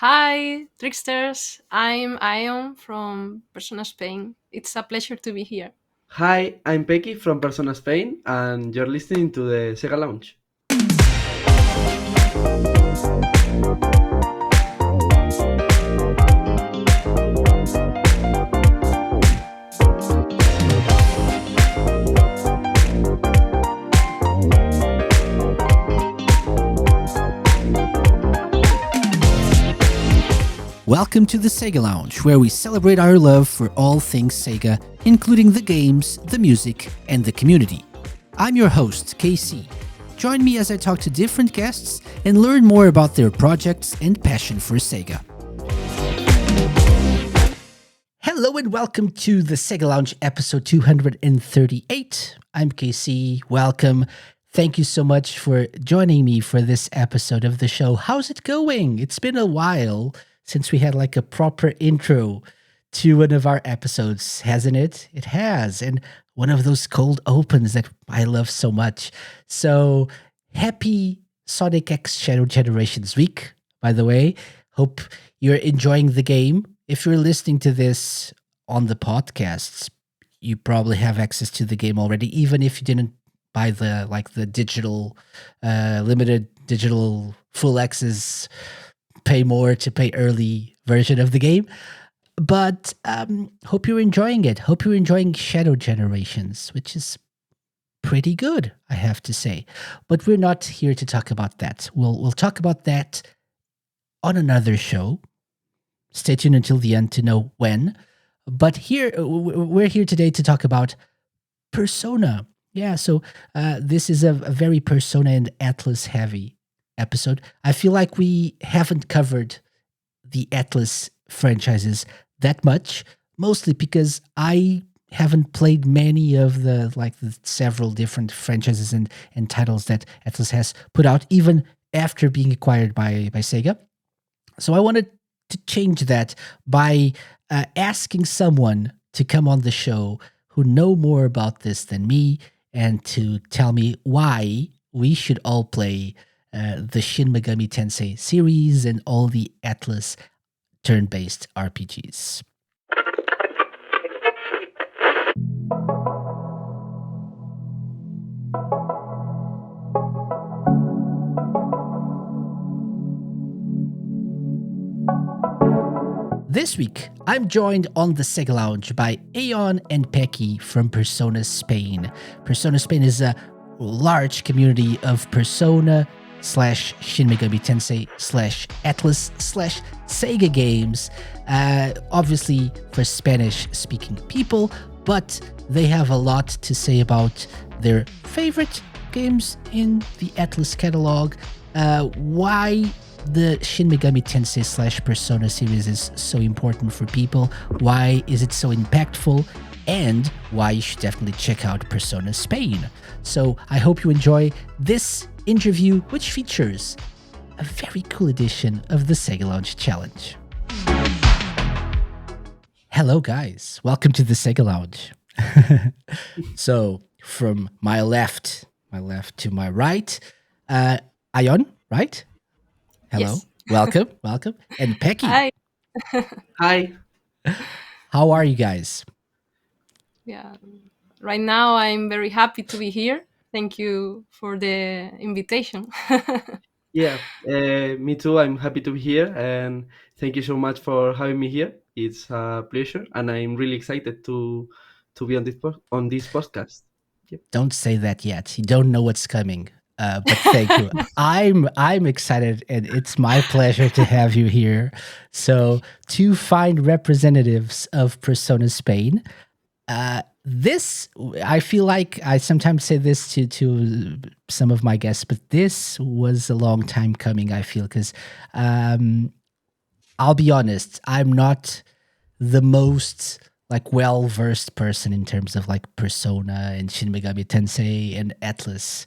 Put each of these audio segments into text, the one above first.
Hi, tricksters. I'm Aeon from Persona Spain. It's a pleasure to be here. Hi, I'm Peky from Persona Spain, and you're listening to the SEGA Lounge. Welcome to the Sega Lounge, where we celebrate our love for all things Sega, including the games, the music, and the community. I'm your host, KC. Join me as I talk to different guests and learn more about their projects and passion for Sega. Hello and welcome to the Sega Lounge episode 238. I'm KC. Welcome. Thank you so much for joining me for this episode of the show. How's it going? It's been a while since we had like a proper intro to one of our episodes, hasn't it? It has. And one of those cold opens that I love so much. So happy Sonic X Shadow Generations week, by the way. Hope you're enjoying the game. If you're listening to this on the podcasts, you probably have access to the game already, even if you didn't buy the digital limited digital full access pay more to pay early version of the game. But hope you're enjoying it. Hope you're enjoying Shadow Generations, which is pretty good, I have to say. But we're not here to talk about that. We'll talk about that on another show. Stay tuned until the end to know when. But here we're here today to talk about Persona. Yeah, so this is a very Persona and Atlus heavy episode. I feel like we haven't covered the Atlus franchises that much, mostly because I haven't played many of the several different franchises and titles that Atlus has put out, even after being acquired by Sega. So I wanted to change that by asking someone to come on the show who know more about this than me and to tell me why we should all play the Shin Megami Tensei series and all the Atlus turn-based RPGs. This week, I'm joined on the Sega Lounge by Aeon and Peky from Persona Spain. Persona Spain is a large community of Persona / Shin Megami Tensei / Atlus / Sega games, obviously for Spanish-speaking people, but they have a lot to say about their favorite games in the Atlus catalog, why the Shin Megami Tensei / Persona series is so important for people, why is it so impactful, and why you should definitely check out Persona Spain. So I hope you enjoy this interview, which features a very cool edition of the Sega Lounge Challenge. Hello guys, welcome to the Sega Lounge. So from my left to my right, Ayon, right? Hello, Yes. welcome. And Peky, Hi. Hi. how are you guys? Yeah. Right now, I'm very happy to be here. Thank you for the invitation. Yeah, me too. I'm happy to be here, and thank you so much for having me here. It's a pleasure, and I'm really excited to be on this podcast. Yep. Don't say that yet. You don't know what's coming. But thank you. I'm excited, and it's my pleasure to have you here. So, two fine representatives of Persona Spain. This, I feel like I sometimes say this to some of my guests, but this was a long time coming. I feel because I'll be honest, I'm not the most like well-versed person in terms of like Persona and Shin Megami Tensei and Atlus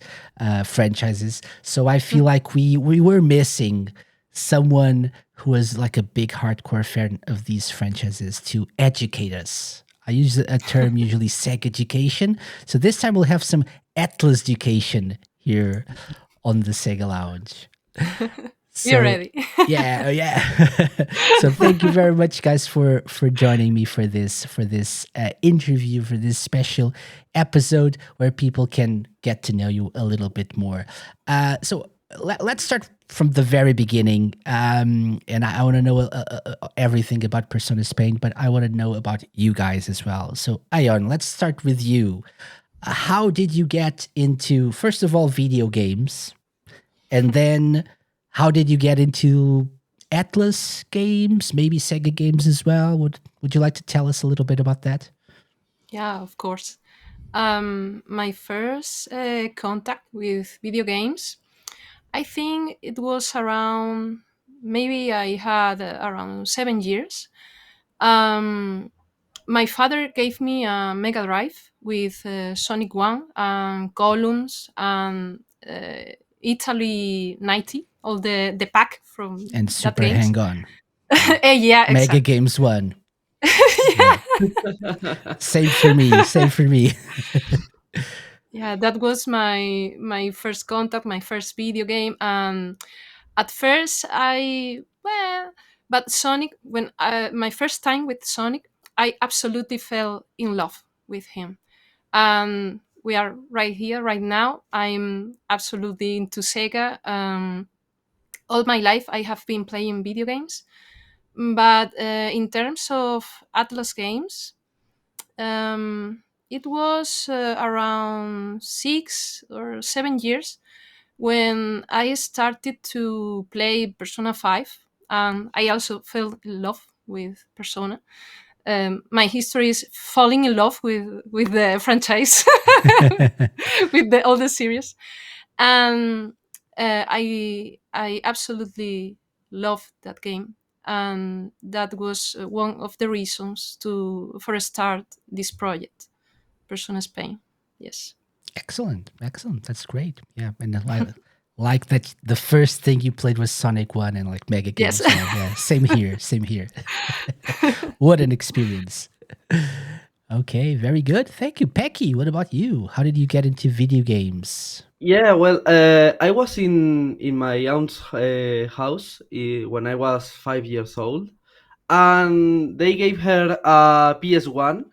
franchises. So I feel like we were missing someone who was like a big hardcore fan of these franchises to educate us. I use a term usually Seg education. So this time we'll have some Atlus education here on the Sega Lounge. You're So ready. yeah, yeah. So thank you very much, guys, for joining me for this interview, for this special episode where people can get to know you a little bit more. So let's start from the very beginning. And I want to know everything about Persona Spain, but I want to know about you guys as well. So Aeon, let's start with you. How did you get into, first of all, video games? And then how did you get into Atlus games, maybe Sega games as well? Would you like to tell us a little bit about that? Yeah, of course. My first contact with video games, I think it was around, maybe I had around 7 years. Um, my father gave me a Mega Drive with Sonic 1 and Columns and Italy 90, all the pack from And that Super games. Hang On and Yeah, Mega exactly. Games 1. Yeah. Yeah. Same for me. Same for me. Yeah, that was my first contact, my first video game. And at first but Sonic, when my first time with Sonic, I absolutely fell in love with him. And we are right here right now. I'm absolutely into Sega. All my life I have been playing video games, but in terms of Atlas games, it was around 6 or 7 years when I started to play Persona 5. I also fell in love with Persona. My history is falling in love with the franchise, with all the series. And I absolutely loved that game. And that was one of the reasons to for start this project, Persona Spain. Yes. Excellent. Excellent. That's great. Yeah. And like that the first thing you played was Sonic 1 and like Mega Yes. Games 1. Yeah. Same here. Same here. What an experience. Okay, very good. Thank you. Pecky, what about you? How did you get into video games? Yeah, well, I was in my aunt's house when I was 5 years old, and they gave her a PS1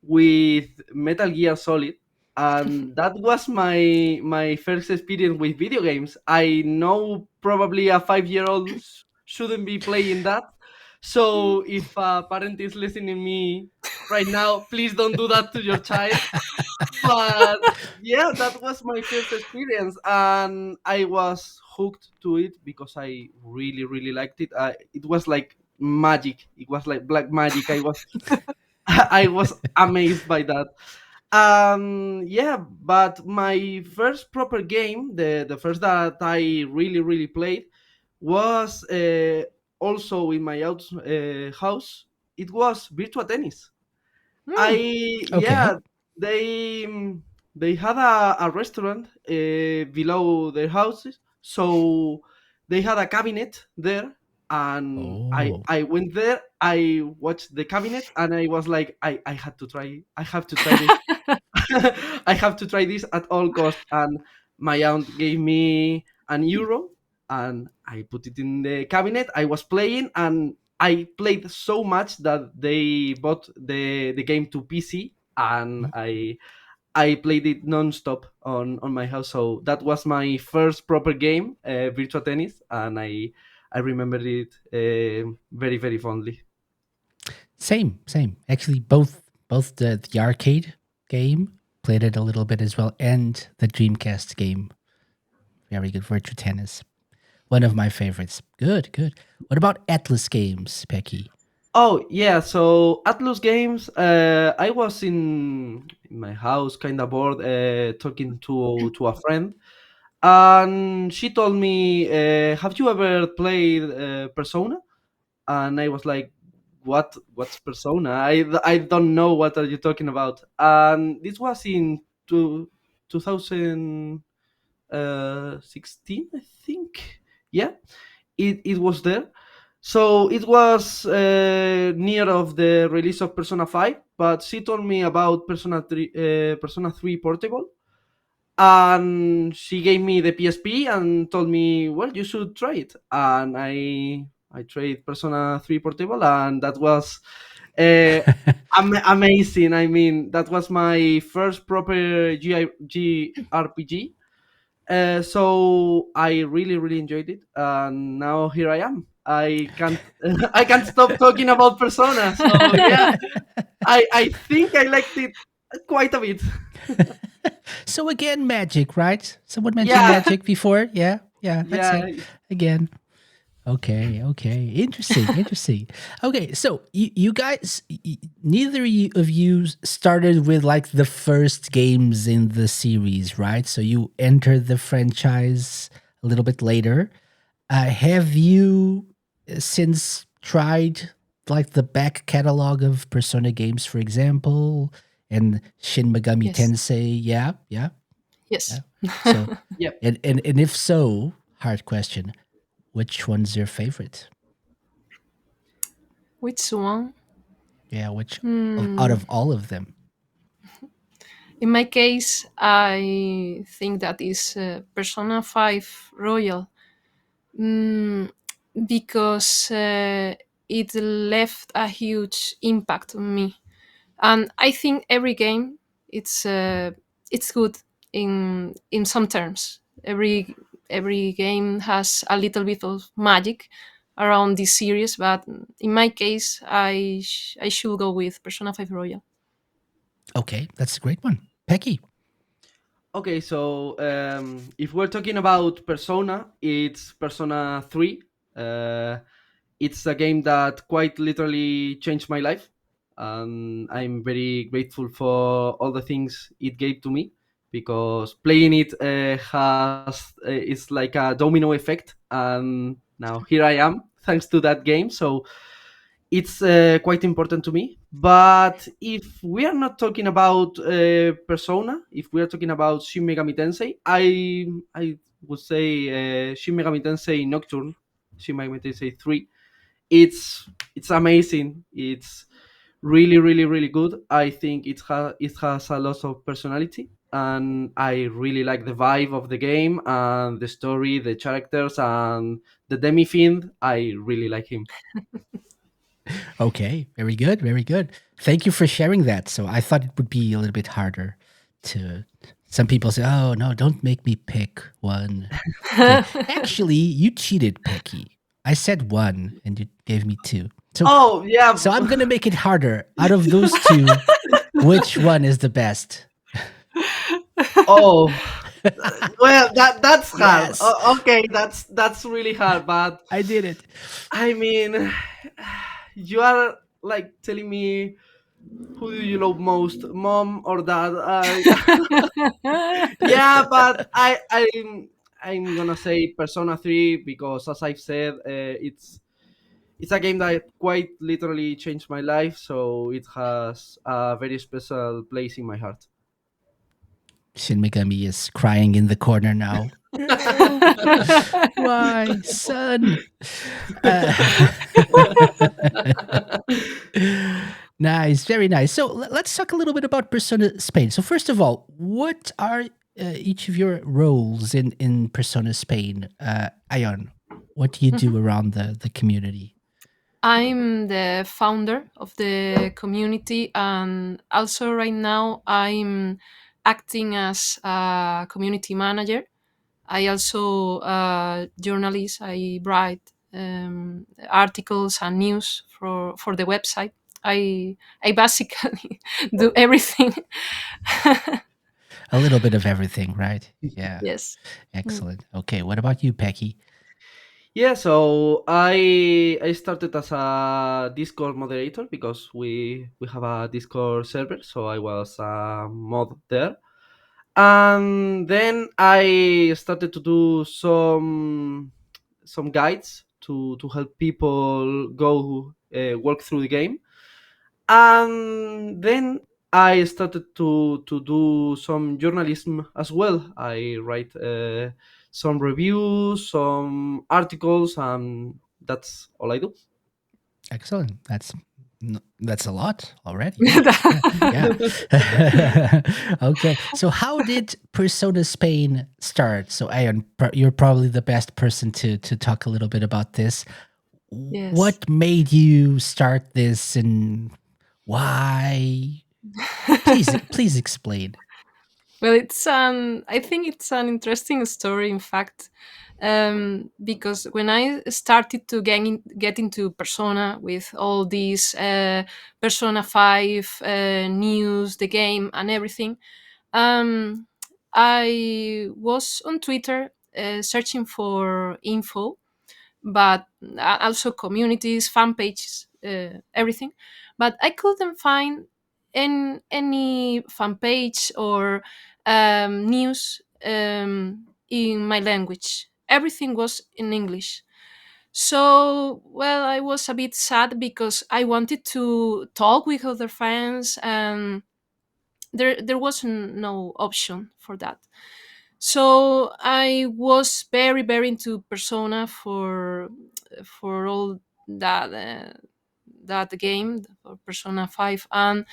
with Metal Gear Solid, and that was my first experience with video games. I know probably a 5-year-old shouldn't be playing that, so if a parent is listening me right now, please don't do that to your child. But yeah, that was my first experience, and I was hooked to it because I really really liked it. It was like magic. It was like black magic. I was I was amazed by that. Yeah, but my first proper game, the first that I really really played, was also in my house. It was Virtua Tennis. I Hmm. Okay. Yeah, they they had a restaurant below their houses, so they had a cabinet there, and Oh. I went there. I watched the cabinet, and I was like, I had to try. I have to try this. I have to try this at all cost. And my aunt gave me an euro, and I put it in the cabinet. I was playing, and I played so much that they bought the game to PC, and I played it non-stop on my house. So that was my first proper game, Virtua Tennis, and I remember it very very fondly. Same, same. Actually, both the arcade game played it a little bit as well, and the Dreamcast game. Very good. Virtua Tennis. One of my favorites. Good, good. What about Atlas games, Pecky? Oh yeah, so Atlus Games. I was in my house, kind of bored, talking to a friend, and she told me, "Have you ever played Persona?" And I was like, What's Persona? I don't know what are you talking about." And this was in 2016, I think. Yeah, it was there. So it was near of the release of Persona 5, but she told me about Persona 3 Portable, and she gave me the PSP and told me, well, you should try it. And I tried Persona 3 Portable, and that was uh, amazing. I mean, that was my first proper GRPG. So I really really enjoyed it, and now here I am. I can't I can't stop talking about Persona. So yeah, I think I liked it quite a bit. So again, magic, right? Someone mentioned Yeah, magic before. Yeah, yeah, that's yeah. it. Again. Okay, okay. Interesting, interesting. Okay, so you guys, neither of you started with like the first games in the series, right? So you entered the franchise a little bit later. Have you since tried like the back catalog of Persona games, for example, and Shin Megami Yes. Tensei? Yeah, yeah, yeah. Yes. So, Yep. and if so, hard question. Which one's your favorite? Which one? Yeah, which out Hmm. of all of them? In my case, I think that is Persona 5 Royal. Mm, because it left a huge impact on me, and I think every game it's uh, it's good in some terms. Every game has a little bit of magic around this series, but in my case, I should go with Persona 5 Royal. Okay, that's a great one. Pecky. Okay, so if we're talking about Persona, it's Persona 3. Uh, it's a game that quite literally changed my life. And I'm very grateful for all the things it gave to me, because playing it has it's like a domino effect. And now here I am, thanks to that game. So it's quite important to me. But if we are not talking about Persona, if we are talking about Shin Megami Tensei, I would say Shin Megami Tensei Nocturne, Shin Megami Tensei 3. It's amazing. It's really really really good. I think it has a lot of personality, and I really like the vibe of the game and the story, the characters, and the demi fiend. I really like him. Okay, very good, very good. Thank you for sharing that. So I thought it would be a little bit harder to. Some people say, "Oh no, don't make me pick one." Okay, actually, you cheated, Pecky. I said one, and you gave me two. So, Oh yeah. so I'm gonna make it harder. Out of those two, which one is the best? Oh, well, that's hard. Yes, Okay, that's really hard. But I did it. I mean, you are like telling me, who do you love most, mom or dad? Yeah, but I'm gonna say Persona 3, because, as I've said, it's a game that quite literally changed my life. So it has a very special place in my heart. Shin Megami is crying in the corner now. Why, son? Uh, nice, very nice. So let's talk a little bit about Persona Spain. So first of all, what are each of your roles in Persona Spain? Ion, what do you do around the community? I'm the founder of the community, and also right now I'm acting as a community manager. I also journalist. I write articles and news for the website. I basically do everything. A little bit of everything, right? Yeah, Yes. Mm. excellent. Okay, what about you, Pecky? Yeah, so I started as a Discord moderator, because we have a Discord server, so I was a mod there. And then I started to do some guides to help people go work through the game. And then I started to do some journalism as well. I write some reviews, some articles, and that's all I do. Excellent. That's That's a lot already. Yeah. Yeah. Yeah. Okay. So, how did Persona Spain start? So, Ayon, you're probably the best person to talk a little bit about this. Yes. What made you start this, and why? Please explain. Well, I think it's an interesting story, in fact, because when I started to get into Persona with all these Persona 5 news, the game, and everything, um, I was on Twitter searching for info, but also communities, fan pages, everything. But I couldn't find any fan page or news in my language. Everything was in English. So, well, I was a bit sad because I wanted to talk with other fans, and there was no option for that. So I was very into Persona for all that that game for Persona 5, and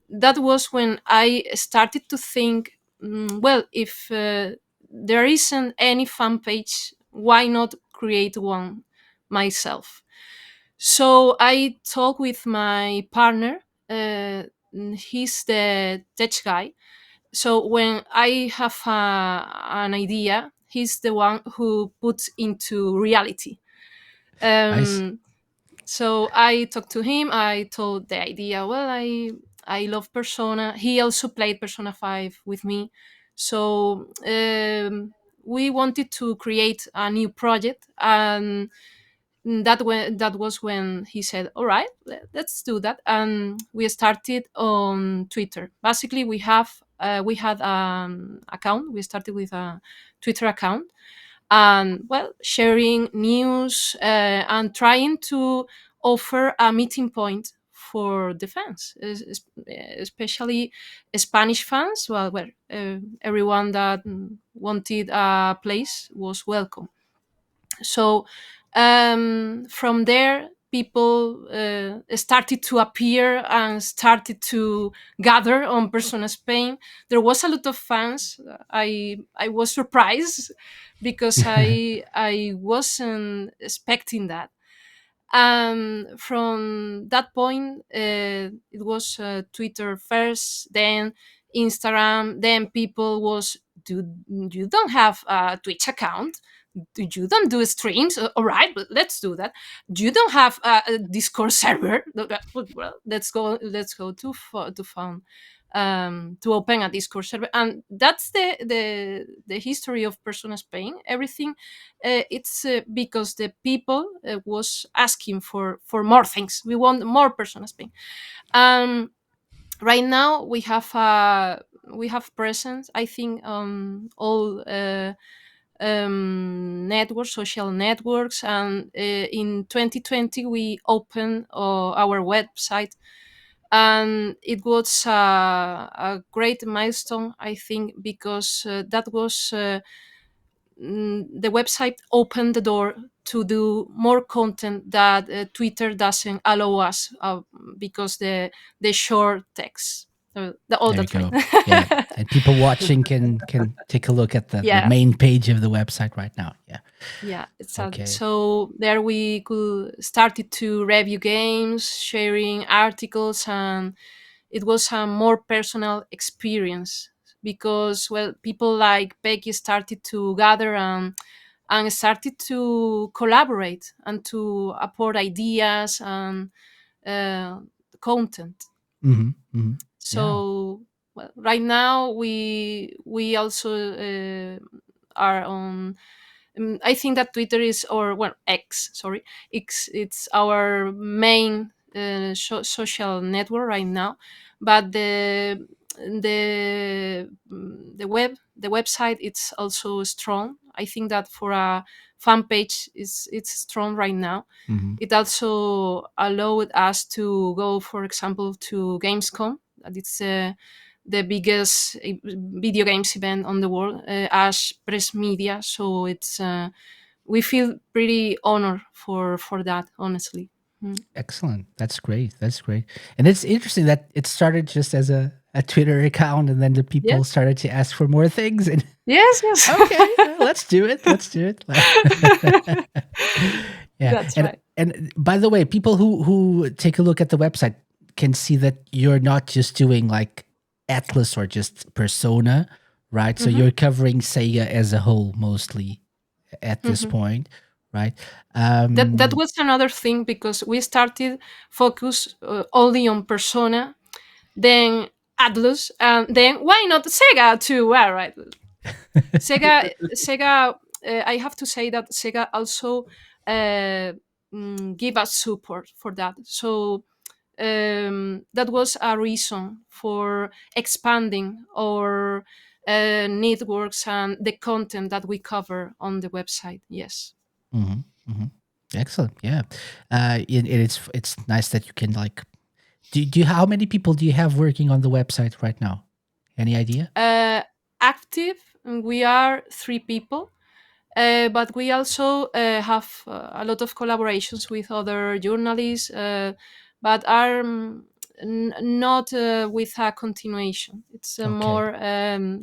that was when I started to think, well, if there isn't any fan page, why not create one myself? So I talked with my partner. uh, he's the tech guy, so when I have an idea, he's the one who puts into reality. Nice. um, so I talked to him. I told the idea. Well, I love Persona. He also played Persona 5 with me. So we wanted to create a new project, and that was when he said, all right, let's do that. And we started on Twitter. Basically, we had an account. We started with a Twitter account, and well, sharing news and trying to offer a meeting point for the fans, especially Spanish fans. Well, everyone that wanted a place was welcome. So from there, people started to appear and started to gather on Persona Spain. There was a lot of fans. I was surprised because I wasn't expecting that. And from that point, it was Twitter first, then Instagram, then people was, do you don't have a Twitch account? You don't do streams? All right, but let's do that. You don't have a Discord server? Well, let's go to found to open a Discord server, and that's the history of Persona Spain. Everything, it's because the people was asking for more things. We want more Persona Spain. Um, right now we have presence, I think, on all networks, social networks, and in 2020 we opened our website, and it was a great milestone, I think, because that was the website opened the door to do more content that Twitter doesn't allow us, because the short text. There you That's right. go. Yeah, and people watching can take a look at the Yeah. main page of the website right now. Yeah. Yeah, exactly. Okay. So there we could started to review games, sharing articles, and it was a more personal experience because, well, people like Peky started to gather and started to collaborate and to apport ideas and uh, content. Hmm. Hmm. Yeah. So, well, right now we also are on. I think that Twitter is, or well, X, sorry, X. It's our main social network right now, but the website, it's also strong. I think that for a fan page, it's strong right now. Hmm. It also allowed us to go, for example, to Gamescom. That it's the biggest video games event on the world, as press media. So it's we feel pretty honored for that, honestly. Mm. Excellent. That's great. That's great. And it's interesting that it started just as a Twitter account, and then the people Yes, started to ask for more things. And yes, yes. okay, let's do it. Let's do it. Yeah. That's right. And by the way, people who take a look at the website can see that you're not just doing like Atlus or just Persona, right? So Hmm. you're covering Sega as a whole mostly at this Hmm. point, right? That was another thing because we started focus only on Persona, then Atlus, and then why not Sega too? Well, right, Sega. I have to say that Sega also uh, give us support for that. So that was a reason for expanding our networks and the content that we cover on the website. Yes. Mhm, mhm. Excellent. Yeah. It's nice that you can like do you how many people do you have working on the website right now? Any idea? Active, we are 3 people, but we also have a lot of collaborations with other journalists, but are not with a continuation. It's Okay. more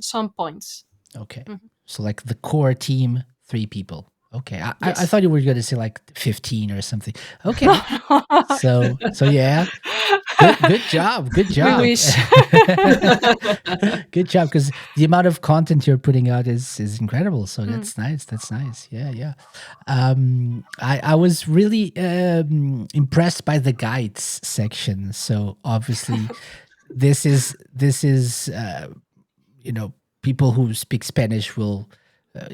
some points. Okay. Mhm. So like the core team, 3 people. Okay. I Yes. thought you were going to say like 15 or something. No, Okay. no. So yeah. Good job. Good We job. wish. Good job, because the amount of content you're putting out is incredible. So Mm. that's nice. That's nice. Yeah, yeah. I was really impressed by the guides section. So obviously, this is you know, people who speak Spanish will uh,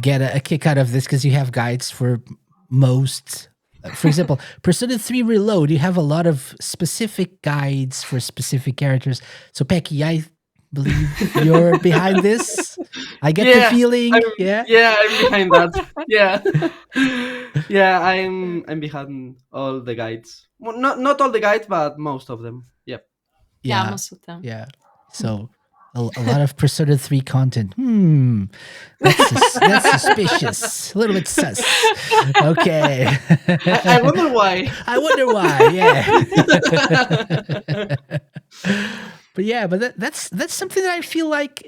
get a kick out of this because you have guides for most. For example, Persona 3 Reload, you have a lot of specific guides for specific characters. So, Pecky, I believe you're behind this. I get the Yeah, feeling. I'm Yeah. yeah, I'm behind that. Yeah. Yeah, I'm behind all the guides. Well, not all the guides, but most of them. Yep. Yeah, Yeah. most of them. Yeah. So, a lot of Persona 3 content. That's suspicious. A little bit sus. Okay. I wonder why. I wonder why. Yeah. But yeah, but that's something that I feel like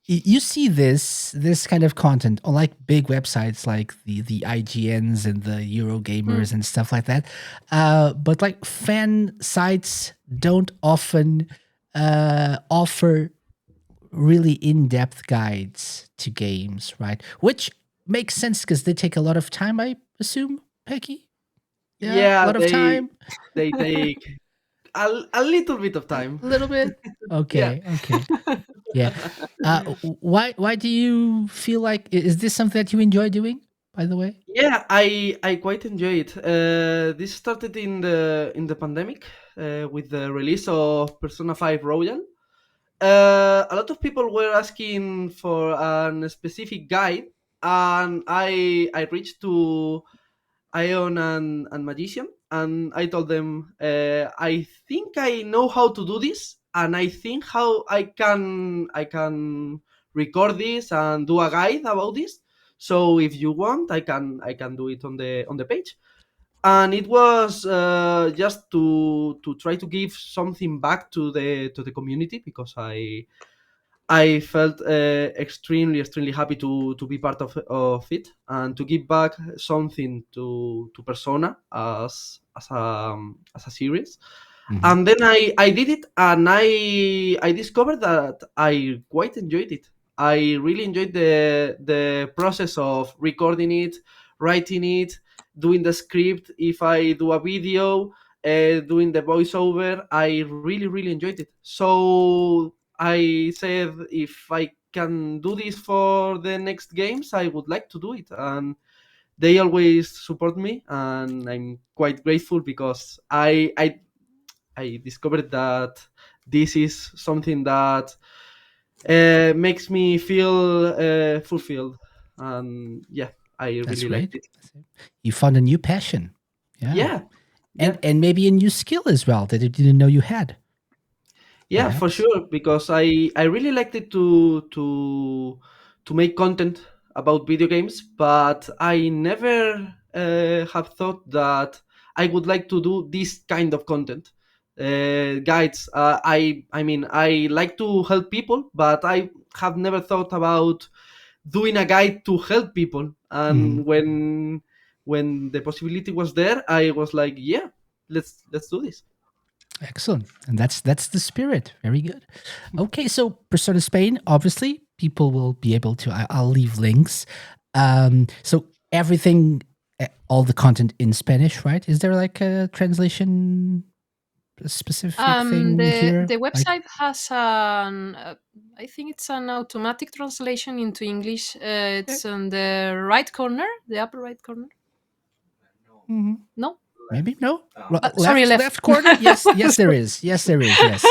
you see this kind of content on like big websites like the IGNs and the Mm. Eurogamers and stuff like that. But like fan sites don't often offer really in-depth guides to games, right? Which makes sense because they take a lot of time, I assume, Pecky. Yeah, a Yeah, lot of time. they take a little bit of time. A little bit. Yeah. Okay, okay. Yeah. Why do you feel like is this something that you enjoy doing, by the way? Yeah, I quite enjoy it. This started in the pandemic with the release of Persona 5 Royal. A lot of people were asking for a specific guide, and I reached to Aeon and Magician, and I told them I think I know how to do this, and I think how I can record this and do a guide about this. So if you want, I can do it on the page. And it was just to try to give something back to the community, because I felt extremely happy to be part of it and to give back something to Persona as a series. Mhm. And then I did it, and I discovered that I quite enjoyed it. I really enjoyed the process of recording it, writing it, doing the script. If I do a video, doing the voiceover, I really enjoyed it. So I said if I can do this for the next games, I would like to do it, and they always support me, and I'm quite grateful because I discovered that this is something that makes me feel fulfilled, and yeah, I That's really liked great. it. You found a new passion. Yeah. Yeah, And yeah. and maybe a new skill as well that you didn't know you had, Yeah, for perhaps. sure, because I really liked it to make content about video games, but I never have thought that I would like to do this kind of content. Guides. I mean, I like to help people, but I have never thought about doing a guide to help people. Mhm. And when the possibility was there, I was like, yeah, let's do this. Excellent. And that's the spirit. Very good. Okay, so Persona Spain, obviously, people will be able to I'll leave links. So everything all the content in Spanish, right? Is there like a translation specific thing here? The Like website has an, I think it's an automatic translation into English. okay. It's on the right corner, the upper right corner. Mhm. No, Maybe no. sorry, left. Left corner? Yes, yes there Sorry. is. Yes there is. Yes.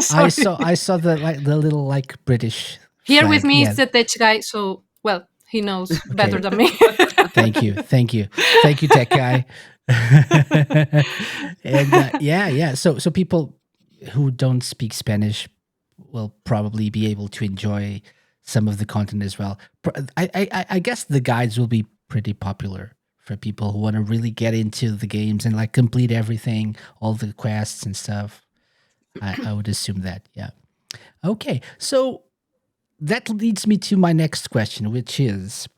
Sorry. I saw the like the little like British Here with flag. me is Yeah. the tech guy, so well, he knows better Okay. than me. Thank you. Thank you. Thank you, tech guy. And yeah, yeah. So people who don't speak Spanish will probably be able to enjoy some of the content as well. I guess the guides will be pretty popular for people who want to really get into the games and like complete everything, all the quests and stuff. I would assume that. Yeah. Okay. So that leads me to my next question, which is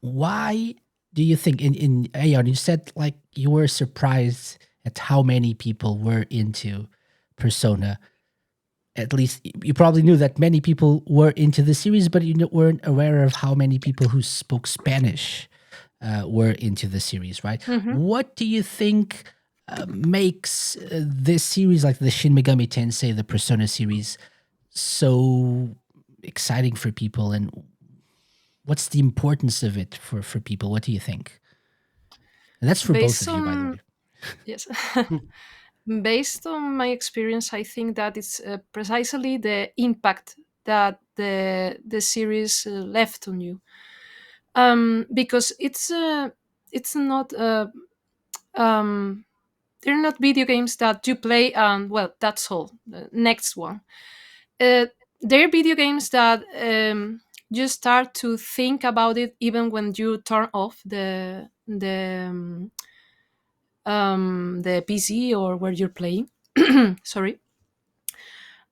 why do you think in Aeon you said like you were surprised at how many people were into Persona? At least you probably knew that many people were into the series, but you weren't aware of how many people who spoke Spanish were into the series, right? Mhm. What do you think makes this series, like the Shin Megami Tensei, the Persona series, so exciting for people, and what's the importance of it for people? What do you think? And that's for both Based of you, by the on way. yes, based on my experience, I think that it's precisely the impact that the series left on you. Because it's not um, they're not video games that you play and well that's all. The next one. Uh, they're video games that you start to think about it even when you turn off the PC or where you're playing. Sorry.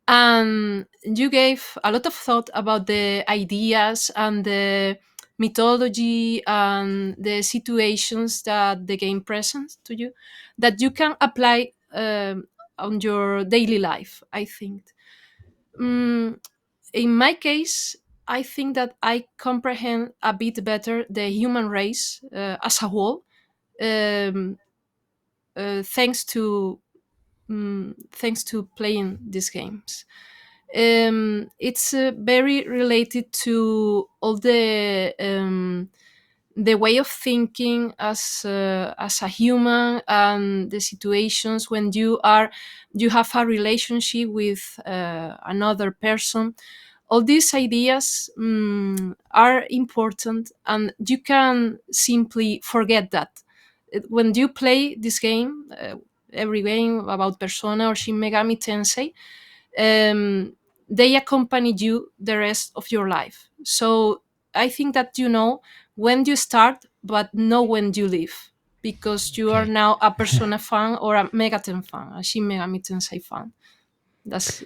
And you gave a lot of thought about the ideas and the mythology and the situations that the game presents to you that you can apply on your daily life, I think. Mm, in my case, I think that I comprehend a bit better the human race as a whole, um, thanks to playing these games. It's very related to all the way of thinking as a human and the situations when you have a relationship with another person. All these ideas are important, and you can simply forget that. When you play this game, every game about Persona or Shin Megami Tensei, um, they accompany you the rest of your life. So I think that you know when you start, but know when you leave, because you are Okay. now a Persona fan or a Megaten fan, a Shin Megami Tensei fan. That's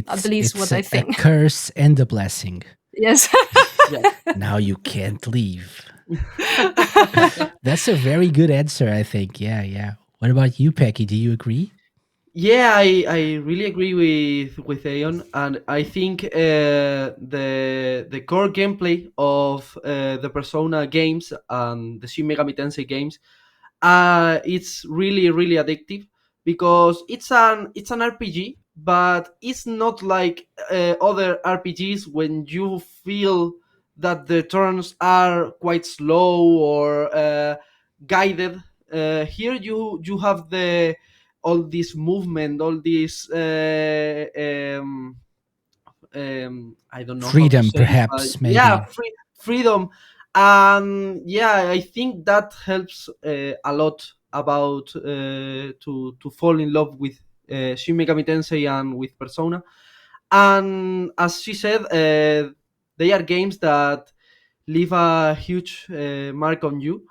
at least It's what I a think. curse and a blessing. Yes. Yeah. Now you can't leave. That's a very good answer, I think. Yeah, yeah. What about you, Pecky? Do you agree? Yeah, I really agree with Aeon, and I think the core gameplay of the Persona games and the Shin Megami Tensei games, it's really addictive because it's an RPG, but it's not like other RPGs when you feel that the turns are quite slow or guided. Here you have the all this movement, all this I don't know how to Freedom, say it, but perhaps, yeah, maybe. freedom. And yeah, I think that helps a lot about to fall in love with Shin Megami Tensei and with Persona. And as she said, they are games that leave a huge mark on you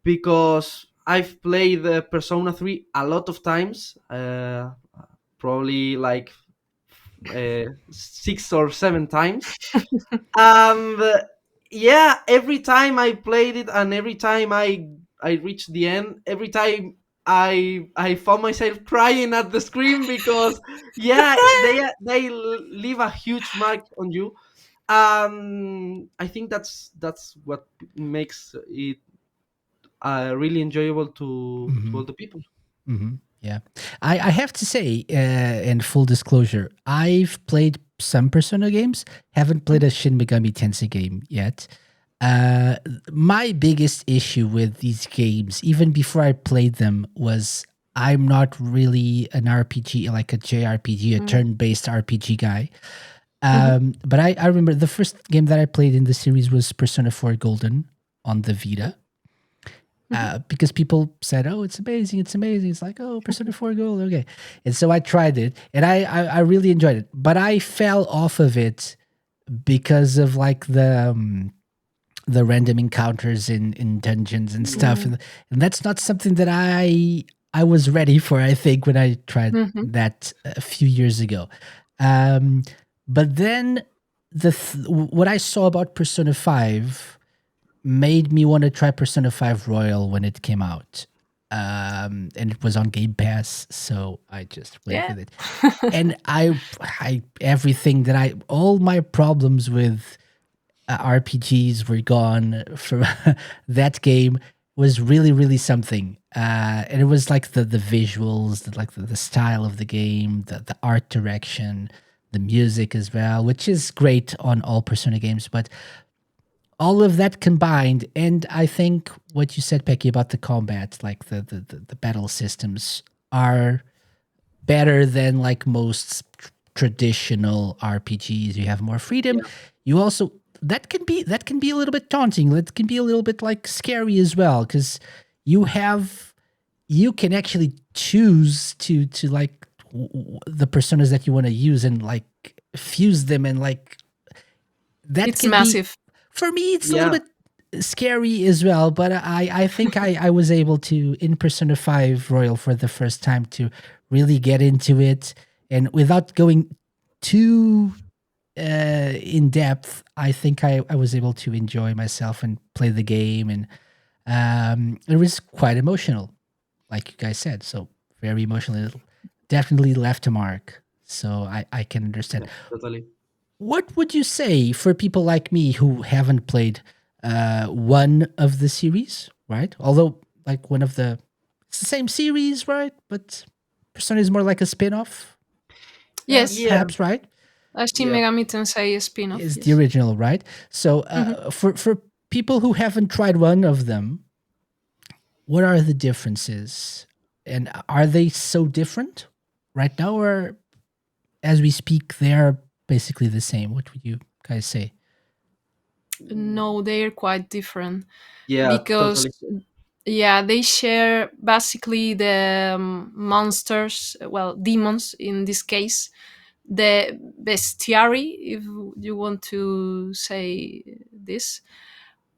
because I've played Persona 3 a lot of times, probably like 6 or 7 times. And yeah, every time I played it, and every time I reached the end, every time I found myself crying at the screen because yeah, they leave a huge mark on you. I think that's what makes it really enjoyable to Hmm. all the people. Hmm. Yeah. I have to say, in full disclosure, I've played some Persona games, haven't played a Shin Megami Tensei game yet. Uh, my biggest issue with these games, even before I played them, was I'm not really an RPG, like a JRPG, a Mm-hmm. turn based RPG guy. Mm-hmm. But I remember the first game that I played in the series was Persona 4 Golden on the Vita, because people said, "Oh, it's amazing! It's amazing!" It's like, "Oh, Persona 4 Gold, okay." And so I tried it, and I really enjoyed it. But I fell off of it because of like the random encounters in dungeons and stuff, Mm-hmm. and that's not something that I was ready for. I think when I tried Mm-hmm. that a few years ago, um, but then what I saw about Persona 5 made me want to try Persona 5 Royal when it came out. And it was on Game Pass, so I just went Yeah. with it. And everything that all my problems with RPGs were gone from that game. Was really really something. And it was like the visuals, like the style of the game, the art direction, the music as well, which is great on all Persona games. But all of that combined, and I think what you said, Pecky, about the combat, like the battle systems, are better than like most traditional RPGs. You have more freedom. Yeah, You also that can be a little bit daunting. That can be a little bit like scary as well, because you have you can actually choose to like the personas that you want to use and like fuse them, and like that It's can be, massive. for me it's a little yeah, bit scary as well. But I think I was able to, in Persona 5 Royal, for the first time, to really get into it, and without going too in depth, I think I was able to enjoy myself and play the game. And it was quite emotional, like you guys said. So very emotional. It definitely left a mark, so I can understand. yeah, totally. What would you say for people like me who haven't played one of the series, right? Although, like, one of the, it's the same series, right? But Persona is more like a spin-off, Yes. Yeah, perhaps, right? A Shin yeah. Megami Tensei spin-off. Is the Yes. original, right? So, Mm-hmm. for people who haven't tried one of them, what are the differences, and are they so different right now, or as we speak, they are basically the same? What would you guys say? No, they're quite different Yeah, because totally. yeah, they share basically the monsters, well, demons in this case, the bestiary, if you want to say this.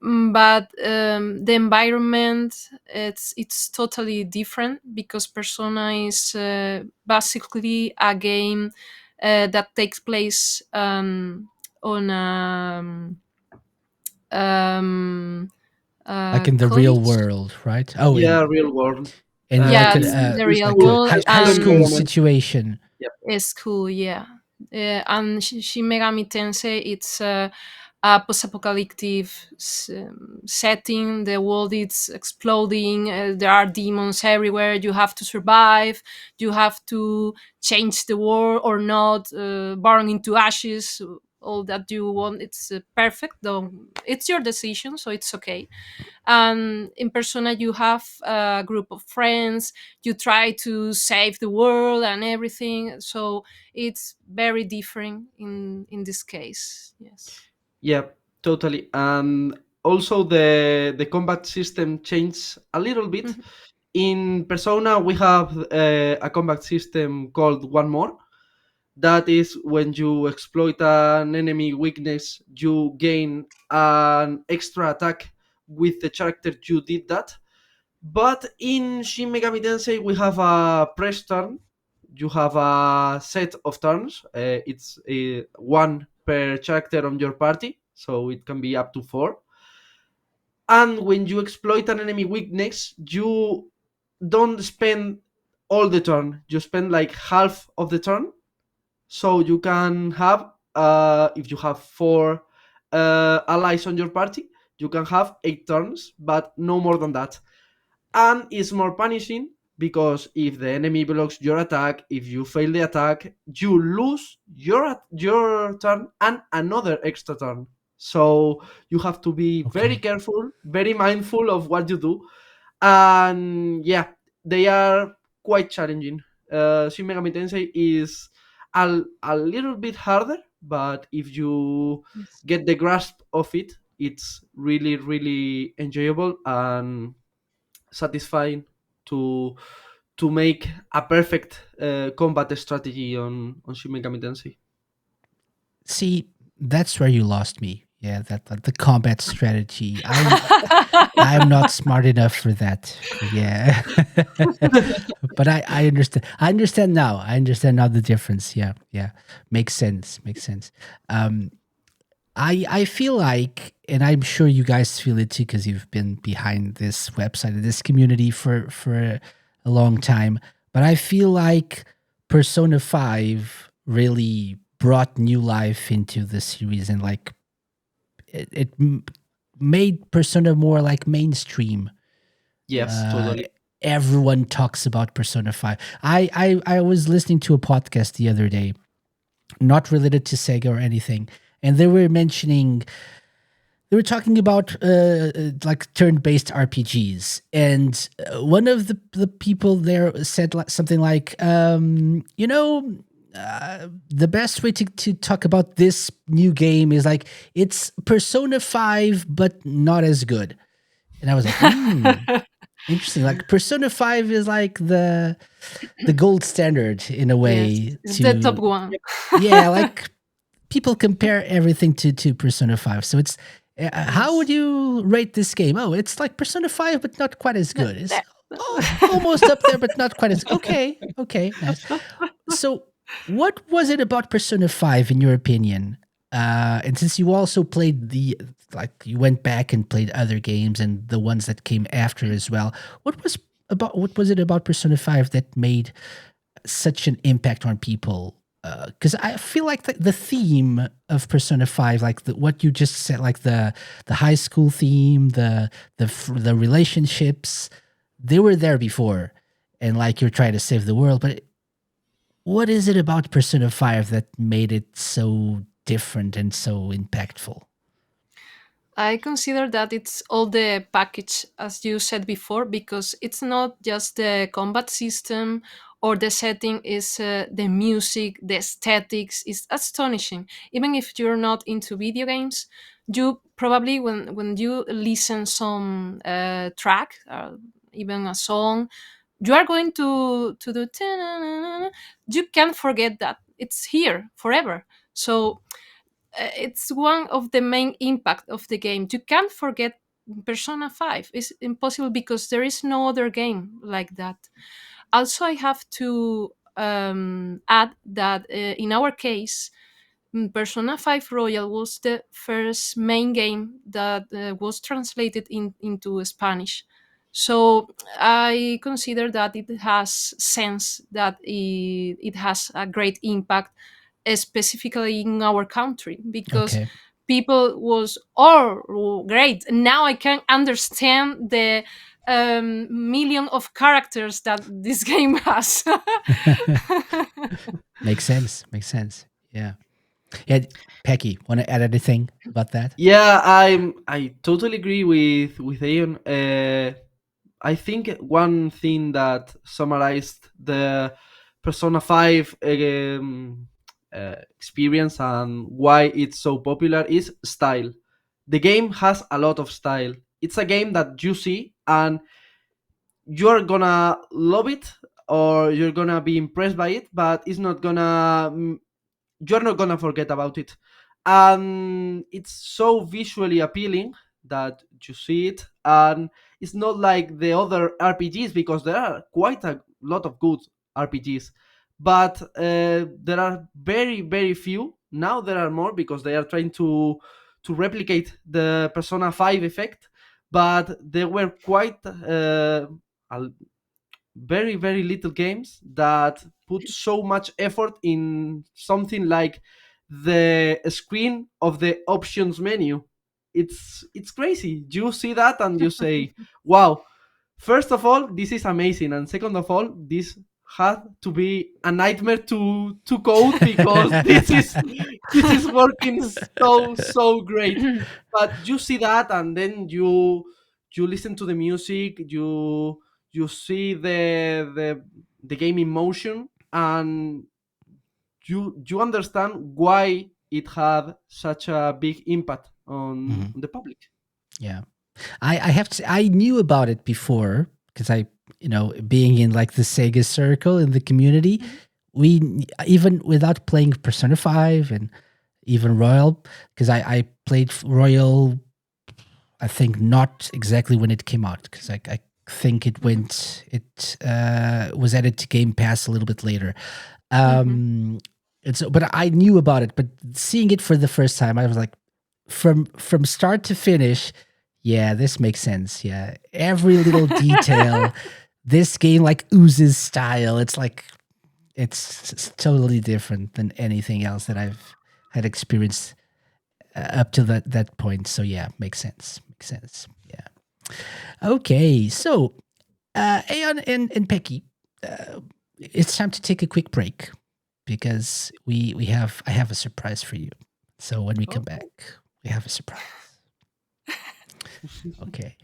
But the environment, it's totally different because Persona is basically a game that takes place on um, Like in the real college. world, right? Oh, Yeah, real world. and Yeah, like it's And a the it's real like a world, high school school and environment. situation. Yep. it's cool. Yeah, and Shin Megami Tensei, it's a post-apocalyptic setting. The world is exploding. There are demons everywhere. You have to survive. You have to change the world or not, burn into ashes. All that you want. It's perfect. Though it's your decision, so it's okay. And in Persona, you have a group of friends. You try to save the world and everything. So it's very different in this case. Yes. Yeah, totally. And also the combat system changed a little bit. Mhm. In Persona, we have a combat system called One More. That is when you exploit an enemy weakness, you gain an extra attack with the character you did that. But in Shin Megami Tensei, we have a press turn. You have a set of turns. It's one per character on your party, so it can be up to four. And when you exploit an enemy weakness, you don't spend all the turn. You spend like half of the turn, so you can have, if you have four allies on your party, you can have 8 turns, but no more than that. And it's more punishing because if the enemy blocks your attack, if you fail the attack, you lose your turn and another extra turn. So you have to be very Okay. careful, very mindful of what you do. And yeah, they are quite challenging. Shin Megami Tensei is a little bit harder, but if you Yes. get the grasp of it, it's really, really enjoyable and satisfying to make a perfect combat strategy on Shin Megami Tensei. See, that's where you lost me. Yeah, that the combat strategy. I'm not smart enough for that. Yeah. But I understand. I understand now. I understand now the difference. Yeah. Yeah. Makes sense. Makes sense. Um I feel like, and I'm sure you guys feel it too, because you've been behind this website and this community for a long time. But I feel like Persona 5 really brought new life into the series, and like it made Persona more like mainstream. Yes, Yes. uh, totally. Everyone talks about Persona 5. I was listening to a podcast the other day, not related to Sega or anything, and they were talking about like turn-based RPGs, and one of the people there said something like, the best way to talk about this new game is like it's Persona 5 but not as good. And I was like, interesting. Like Persona 5 is like the gold standard in a Yes, way it's the top to, one. yeah, like people compare everything to Persona 5. So it's how would Yes. you rate this game? Oh, it's like Persona 5 but not quite as Th- good. It's that- almost up there but not quite as okay. Okay, nice. So what was it about Persona 5 in your opinion? And since you also played the, like you went back and played other games and the ones that came after as well, what was it about Persona 5 that made such an impact on people? Because I feel like the theme of Persona 5, like what you just said, like the high school theme, the relationships, they were there before, and like you're trying to save the world. But what is it about Persona 5 that made it so different and so impactful? I consider that it's all the package, as you said before, because it's not just the combat system or the setting, is the music, the aesthetics is astonishing. Even if you're not into video games, you probably when you listen some track, even a song, you are going to do ta-na-na-na-na. You can't forget that it's here forever. So it's one of the main impact of the game. You can't forget Persona 5. It's impossible because there is no other game like that. Also, I have to add that in our case, Persona 5 Royal was the first main game that was translated into Spanish. So I consider that it has sense, that it has a great impact, specifically in our country, because Okay. people was, oh great, now I can understand the million of characters that this game has. Makes sense. Makes sense. Yeah. Yeah. Pecky, want to add anything about that? Yeah, I totally agree with Aeon. I think one thing that summarized the Persona 5 experience and why it's so popular is style. The game has a lot of style. It's a game that you see and you're gonna love it or you're gonna be impressed by it, but it's not gonna you're not gonna forget about it. And it's so visually appealing that you see it, and it's not like the other RPGs, because there are quite a lot of good RPGs, but there are very very few. Now there are more because they are trying to replicate the Persona 5 effect, but there were quite very very little games that put so much effort in something like the screen of the options menu. It's crazy. You see that and you say, wow, first of all, this is amazing, and second of all, this had to be a nightmare to code, because this is working so great. But you see that, and then you listen to the music, you see the game in motion, and you understand why it had such a big impact Mhm. on the public. Yeah. I have to say, I knew about it before because being in like the Sega circle in the community, Mhm. we, even without playing Persona 5 and even Royal, because I played Royal, I think not exactly when it came out, because I think Mhm. it was added to Game Pass a little bit later. Mhm. And so, but I knew about it, but seeing it for the first time, I was like, from start to finish, yeah, this makes sense. Yeah, every little detail. This game like oozes style. It's like it's totally different than anything else that I've had experienced up to that point. So yeah, makes sense. Makes sense. Yeah. Okay, so Aeon and Pecky, it's time to take a quick break because I have a surprise for you. So when we come back, Oh. we have a surprise. Okay.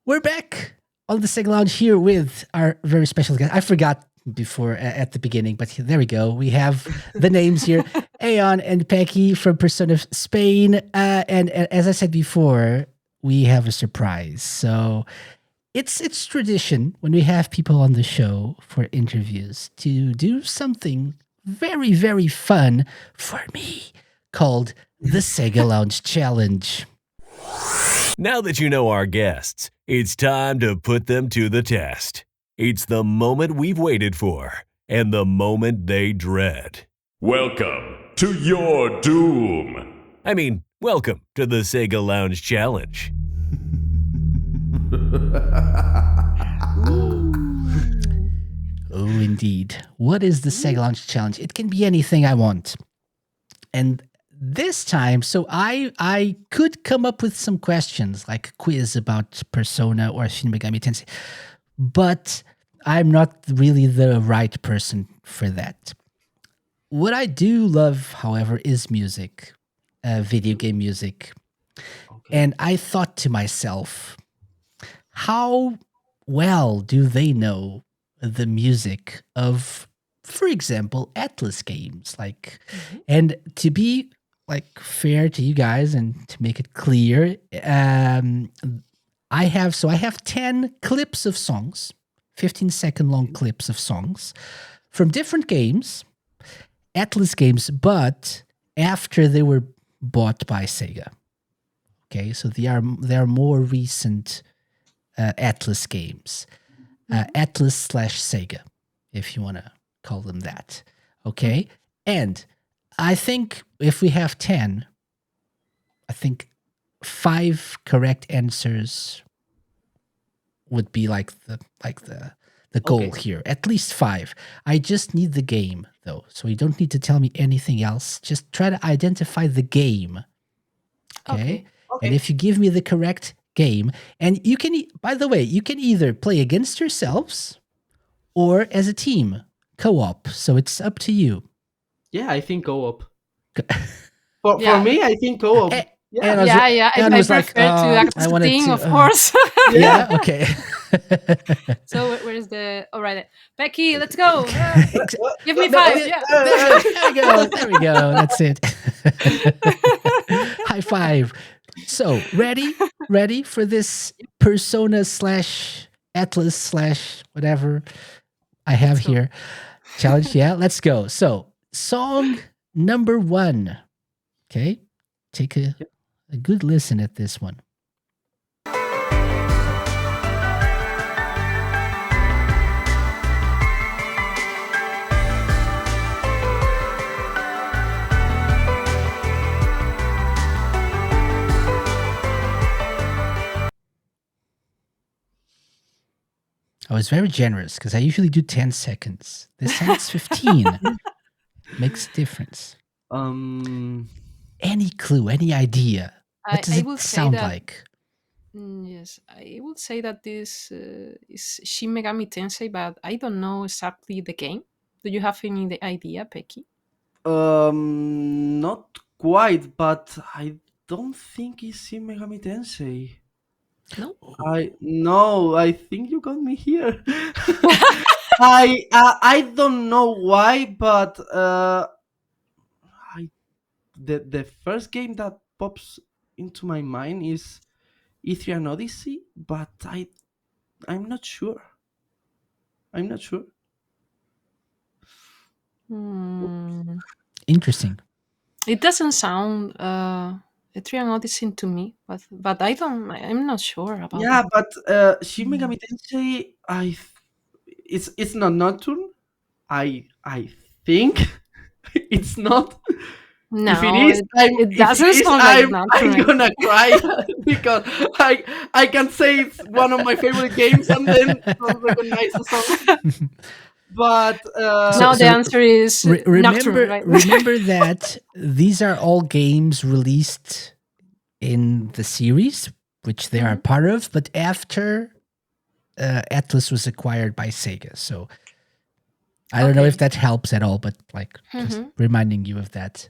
We're back on the Seg Lounge here with our very special guest. I forgot before at the beginning, but there we go. We have the names here: Aeon and Peky from Persona Spain. And as I said before, we have a surprise. So it's tradition when we have people on the show for interviews to do something very very fun for me called the Sega Lounge Challenge. Now that you know our guests, it's time to put them to the test. It's the moment we've waited for, and the moment they dread. Welcome to your doom. I mean, welcome to the Sega Lounge Challenge. Oh, indeed. What is the Sega Lounge Challenge? It can be anything I want. And this time, so I could come up with some questions, like a quiz about Persona or Shin Megami Tensei, but I'm not really the right person for that. What I do love, however, is music, video game music. Okay. And I thought to myself, how well do they know the music of, for example, Atlus games? Like, Mhm. and to be like fair to you guys and to make it clear, I have 10 clips of songs, 15-second long clips of songs from different games, Atlus games, but after they were bought by Sega. Okay, so they are more recent Atlus games, Mhm. Atlus/Sega, if you want to call them that. Okay, and I think if we have 10, I think 5 correct answers would be the goal Okay. here. At least 5. I just need the game though, so you don't need to tell me anything else. Just try to identify the game. Okay. Okay. And Okay. if you give me the correct game, and you can, by the way, you can either play against yourselves or as a team, co-op. So it's up to you. Yeah, I think co-op. For Yeah. me, I think co-op. A- Yeah. And I was, Yeah, yeah. and I was like, prefer to act I as a wanted team, to, of course. Yeah. yeah, okay. So where is the? All right, Becky, let's go. Give me No, 5. Yeah. there we go. That's it. High five. So ready for this Persona / Atlas / whatever I have Let's go. here. Challenge, yeah. Let's go. So, song number 1. Okay, take a good listen at this one. I was very generous because I usually do 10 seconds. This time it's 15. Makes a difference. Any clue, any idea? What does I it will say sound that like? yes, I would say that this is Shin Megami Tensei, but I don't know exactly the game. Do you have any idea, Pecky? Not quite, but I don't think it's Shin Megami Tensei. No. I think you got me here. I don't know why, but I the first game that pops into my mind is Aeon Odyssey, but I'm not sure. I'm not sure. Hmm. Interesting. It doesn't sound Etrian Odyssey to me, but I'm not sure about Yeah, that. but Shin Megami Tensei, it's not Nocturne. I think it's not. If it No, is, it doesn't sound like I'm Nocturne. gonna cry because I can say it's one of my favorite games and then don't recognize the song. But So, Now the so answer is Nocturne, remember right? remember that these are all games released in the series, which they are Mhm. part of, but after Atlus was acquired by Sega. So I don't know if Okay. that helps at all, but like just Mhm. reminding you of that,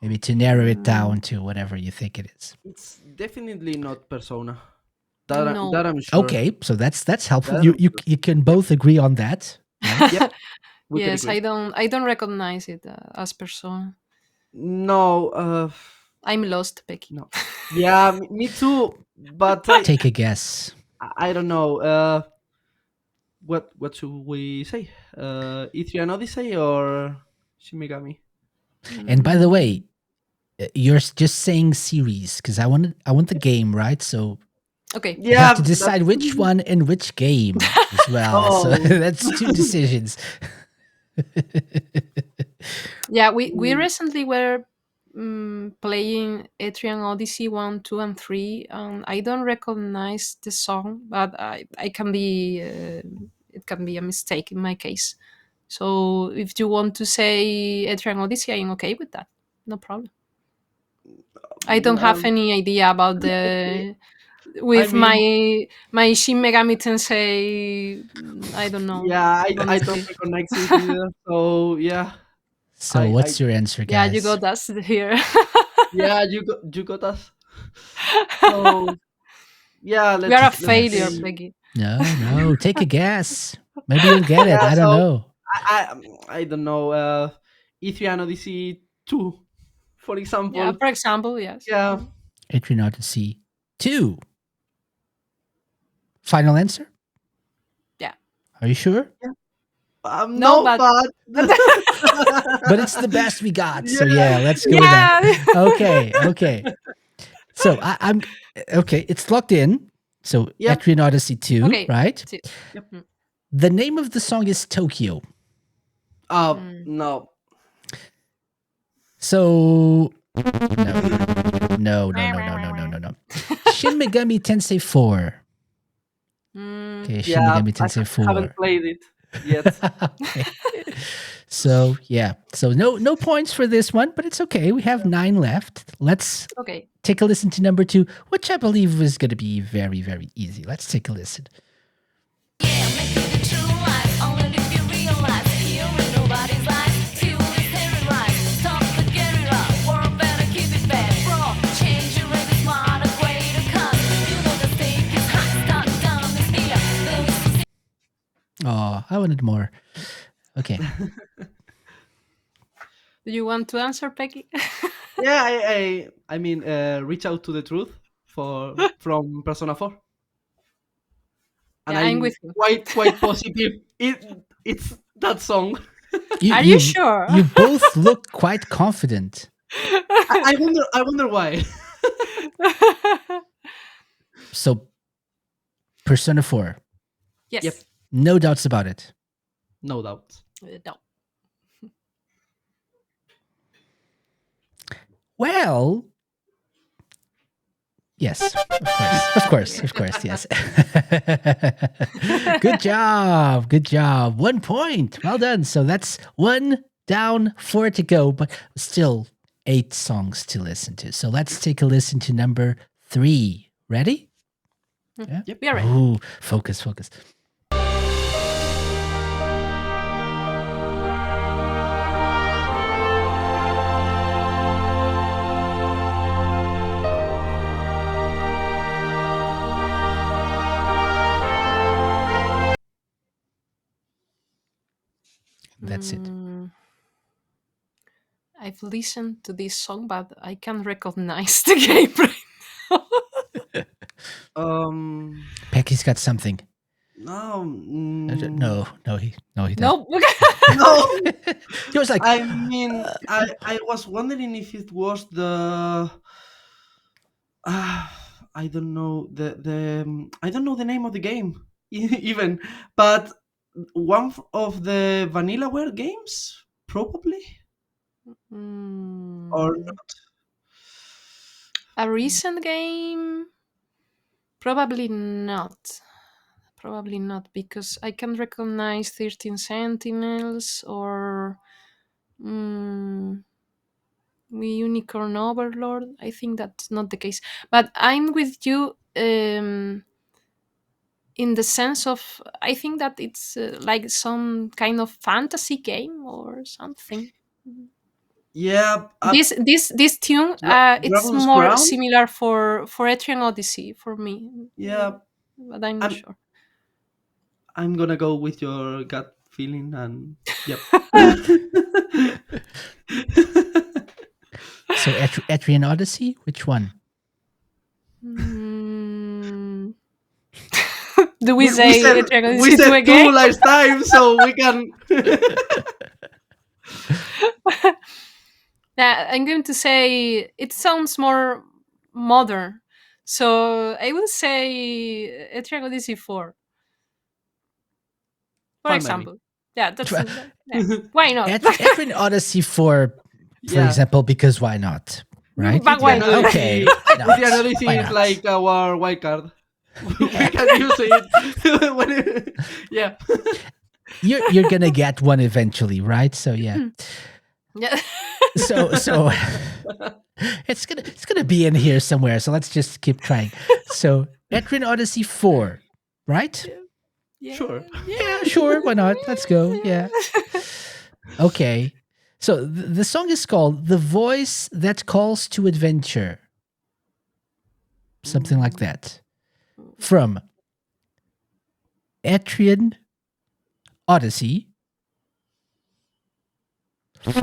maybe to narrow it down to whatever you think it is. it's definitely not Persona. That No. I'm sure. Okay, so that's helpful. That You I'm you sure. you can both agree on that, right? Yep, we can Yes, agree. I don't recognize it as Persona. No, I'm lost, Becky. no. Yeah, me too. But Take a guess. I don't know. What should we say? Etrian Odyssey or Shin Megami? And by the Mm, way, you're just saying series because I want the game, right? So okay. you have to Yeah, decide that's. which one and which game as well. So Oh, that's two decisions. Yeah, we mm, recently were playing Etrian Odyssey 1, 2, and 3. I don't recognize the song, but I can be it can be a mistake in my case. So if you want to say Etrian Odyssey, I'm okay with that. No problem. I don't have um, any idea about okay. the I with mean, my Shin Megami Tensei. I don't know, yeah, I don't honestly. recognize it either. So yeah, So I what's your answer, Yeah, you guys? got us here. yeah, you got us. So yeah, We are a let's failure, Let's say Peggy. no, take a guess. Maybe you'll get it. yeah. I don't So know. I don't know. Etrian Odyssey 2, for Yeah, example. for example, yes. Yeah. Mhm. Entry Odyssey 2. Final answer? Yeah. Are you sure? No, No, but but But it's the best we got. So yeah, yeah, let's go with that. yeah. Okay, okay. So I'm okay. It's locked in. So yep, Etrian Odyssey 2, Okay. right? Two. yep. Mm. The name of the song is Tokyo. Mm. No. So no. Shin Megami Tensei 4. Mm. Okay, Shin Yeah, Megami I Tensei haven't 4. played it yet. Okay. So yeah. So no points for this one, but it's okay. We have 9 left. Let's Okay. take a listen to number 2, which I believe is going to be very, very easy. Let's take a listen. Oh, I wanted more. Okay. Do you want to answer, Peggy? Yeah, I mean, reach out to the truth from Persona 4, and Yeah, I'm I'm with you. quite positive it's that song. You Are you you sure? you both look quite confident. I wonder why. So Persona 4, Yep, Yes. no doubts about it. no doubt. No. Well, yes, of course, yes. Good job, good job. 1 point, well done. So that's 1 down, 4 to go, but still 8 songs to listen to. So let's take a listen to number 3. Ready? Yeah. Yep. We are ready. Ooh, focus, focus. That's it. I've listened to this song, but I can't recognize the game right now. Pecky's got something. No. No, he doesn't. No. No. He was like, I mean, I was wondering if it was the. I don't know the I don't know the name of the game even, but of the Vanillaware games probably or Mm, not. a recent game? Probably not. Probably not, because I can recognize 13 Sentinels or mm, Unicorn Overlord. I think that's not the case. But I'm with you in the sense of I think that it's like some kind of fantasy game or something. Yeah, This tune, it's Dragon's more Crown. similar for Etrian Odyssey for me, Yeah, but I'm not I'm sure. I'm gonna go with your gut feeling and yep. so Etrian Odyssey, which one? Mm. Do we we say said Etrian we Odyssey 2 said two again? last time, so we can. Yeah, I'm going to say it sounds more modern, so I will say Etrian Odyssey 4, for Fine by me. example. Yeah, yeah. Why not? Etrian Odyssey for Yeah, example, because why not? Right? But why Etrian not? Okay, Odyssey. why not? Etrian Odyssey Why is not? like our wild card. We Yeah. can use it yeah. You're gonna get one eventually, right? So yeah. Yeah. So it's gonna be in here somewhere. So let's just keep trying. So Etrian Odyssey 4, right? Yeah. Sure. Yeah, sure. Why not? Let's go. Yeah. Okay. So the song is called "The Voice That Calls to Adventure," something like that, from Etrian Odyssey 5.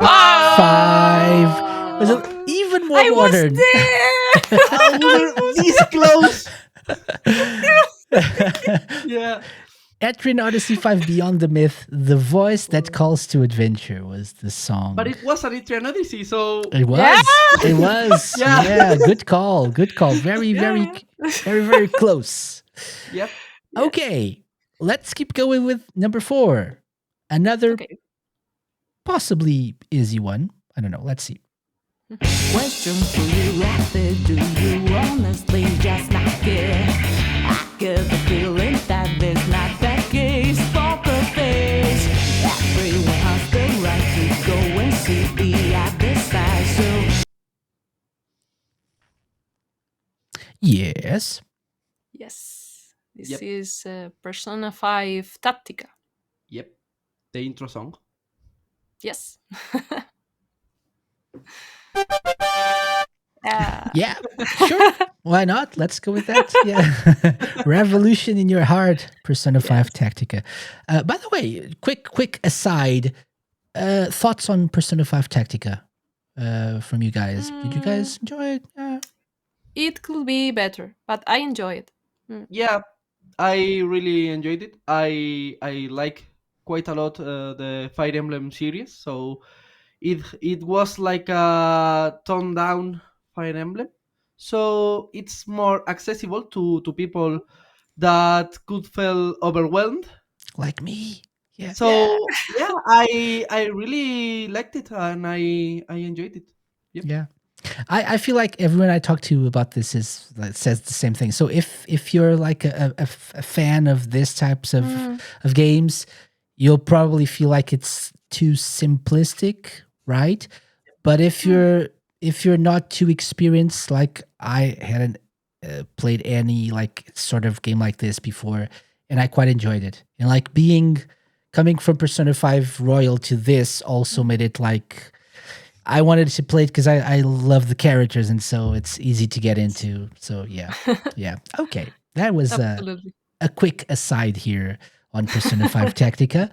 Ah! 5 was even more I was modern. there. Oh, we were this close. Yeah. Etrian Odyssey 5 Beyond the Myth, The Voice That Calls to Adventure was the song. But it was an Etrian Odyssey, so It was. Yeah. It was. Yeah. Yeah. Good call. Good call. Very, very, very, very close. yep. Okay. Let's keep going with number 4. Another Okay. possibly easy one. I don't know. Let's see. Question for you, rapid. Do you honestly just like it? I get the feeling that this not the case. Poker face. Everyone has the right to go and see the other side. So Yes. Yes. This Yep. is Persona 5 Tactica. Yep. The intro song. Yes. Yeah. Sure. Why not? Let's go with that. Yeah. Revolution in Your Heart, Persona 5 Tactica. By the way, quick aside. Thoughts on Persona 5 Tactica from you guys? Did you guys enjoy it? It could be better, but I enjoy it. Yeah, I really enjoyed it. I like quite a lot the Fire Emblem series, so it was like a toned down Fire Emblem, so it's more accessible to people that could feel overwhelmed. Like me. Yeah. Yeah. So yeah, I really liked it and I enjoyed it. Yep. Yeah. I feel like everyone I talk to about this says the same thing. So if you're like a fan of this types of games, you'll probably feel like it's too simplistic, right? But if you're not too experienced, like I hadn't played any like sort of game like this before, and I quite enjoyed it. And like coming from Persona 5 Royal to this also made it like I wanted to play it because I love the characters, and so it's easy to get into. So yeah, yeah. Okay, that was Absolutely. a quick aside here on Persona 5 Tactica.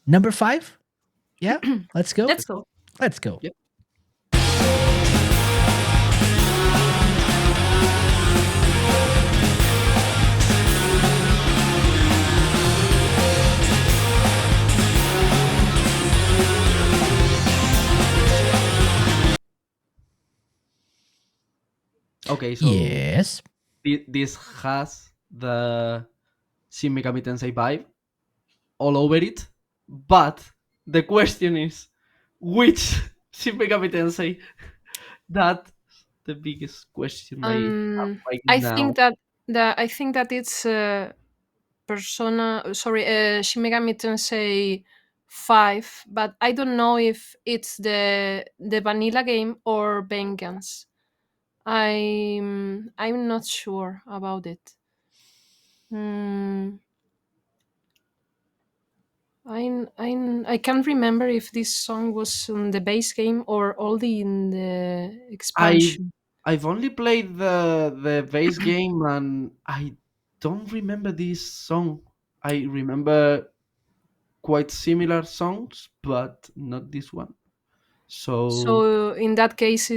Number 5? Yeah, let's go. Let's go. Let's go. Yep. Okay, so Yes. this has the Shin Megami Tensei vibe all over it, but the question is, which Shin Megami Tensei? That's the biggest question I have right I now. think that it's Shin Megami Tensei 5, but I don't know if it's the vanilla game or Vengeance. I'm not sure about it. Mm, I can't remember if this song was on the base game or only in the expansion. I've only played the base game and I don't remember this song. I remember quite similar songs, but not this one. So So in that case,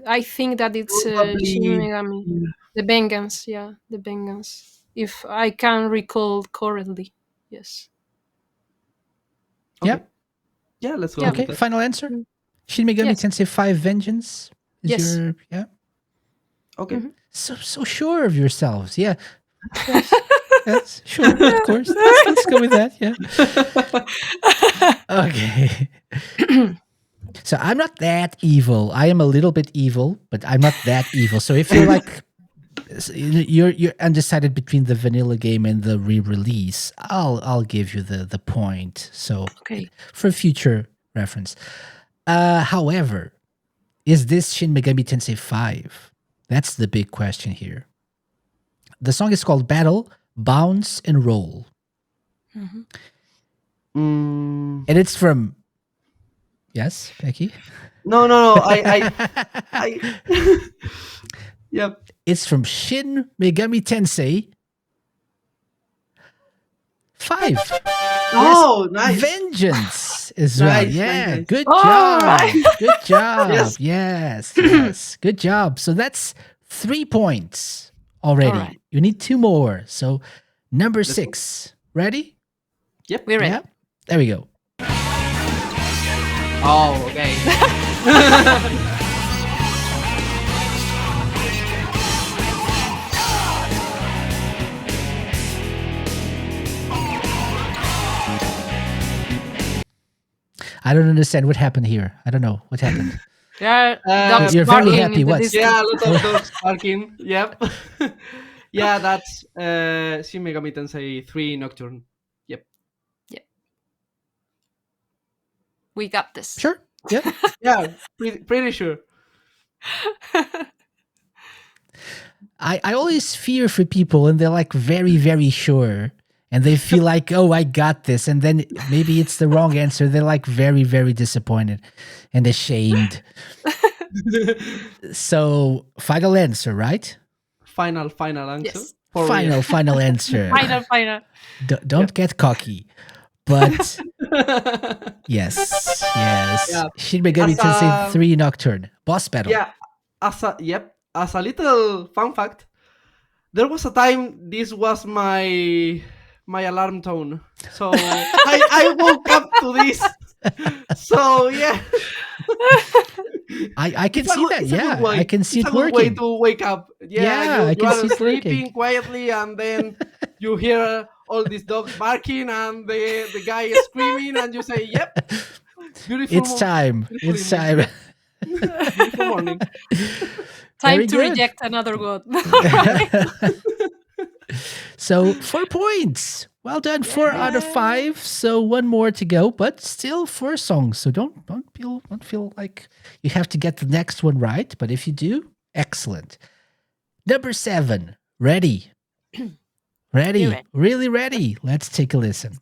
I think that it's Shin probably Megami, the Vengeance. Yeah, the Vengeance. If I can recall correctly, yes. okay. Yeah. Yeah, let's go Yeah. with Okay, that. final answer. Mm. Shin Megami Yes. Tensei 5 Vengeance is Yes. your yeah. Okay. Mhm. So sure of yourselves. Yeah. Yes. Yes. Sure. Of course. Let's go with that. Yeah. Okay. So I'm not that evil. I am a little bit evil, but I'm not that evil. So if you're like you're undecided between the vanilla game and the re-release, I'll give you the point. So Okay. for future reference. However, is this Shin Megami Tensei 5? That's the big question here. The song is called Battle, Bounce and Roll. Mhm. Mm, And it's from Yes, Becky? no. I yep. It's from Shin Megami Tensei 5. Oh, nice. Vengeance as well. Nice, Yeah, nice. good All job. right. Good job. Yes. Yes. Good job. So that's 3 points already. All right. You need 2 more. So number Let's go. 6. Ready? Yep. We're ready. Yeah. There we go. Oh, okay. I don't understand what happened here. I don't know what happened. Yeah, dogs You're very barking happy, in the what? distance. Yeah, a lot of dogs barking. Yep. Yeah, that's Shin Megami Tensei 3 Nocturne. Yep. We got this. Sure. Yeah. Yeah, pretty sure. I always fear for people and they're like very, very sure. And they feel like, oh, I got this. And then maybe it's the wrong answer. They're like very, very disappointed and ashamed. So, final answer, right? Final answer. Yes. For real. Final answer. Final. Don't get cocky. But yes. Yeah. Shin Megami As Tensei a- 3 Nocturne. Boss battle. Yeah, as a little fun fact, there was a time this was my my alarm tone. So I woke up to this. So yeah, I can see that. it's a good Yeah, I way. can see It's a it good way working. to wake up. Yeah, Yeah, I you can are see it working. sleeping quietly, and then you hear all these dogs barking, and the guy is screaming, and you say, "Yep, It's time. beautiful It's evening. time. Yep, beautiful morning." Time Very to good. reject another god. Right? So 4 points. Well done. 4 out of 5. So one more to go, but still 4 songs. So don't feel like you have to get the next one right. But if you do, excellent. Number 7. Ready. You're Ready. right. Really ready. Let's take a listen.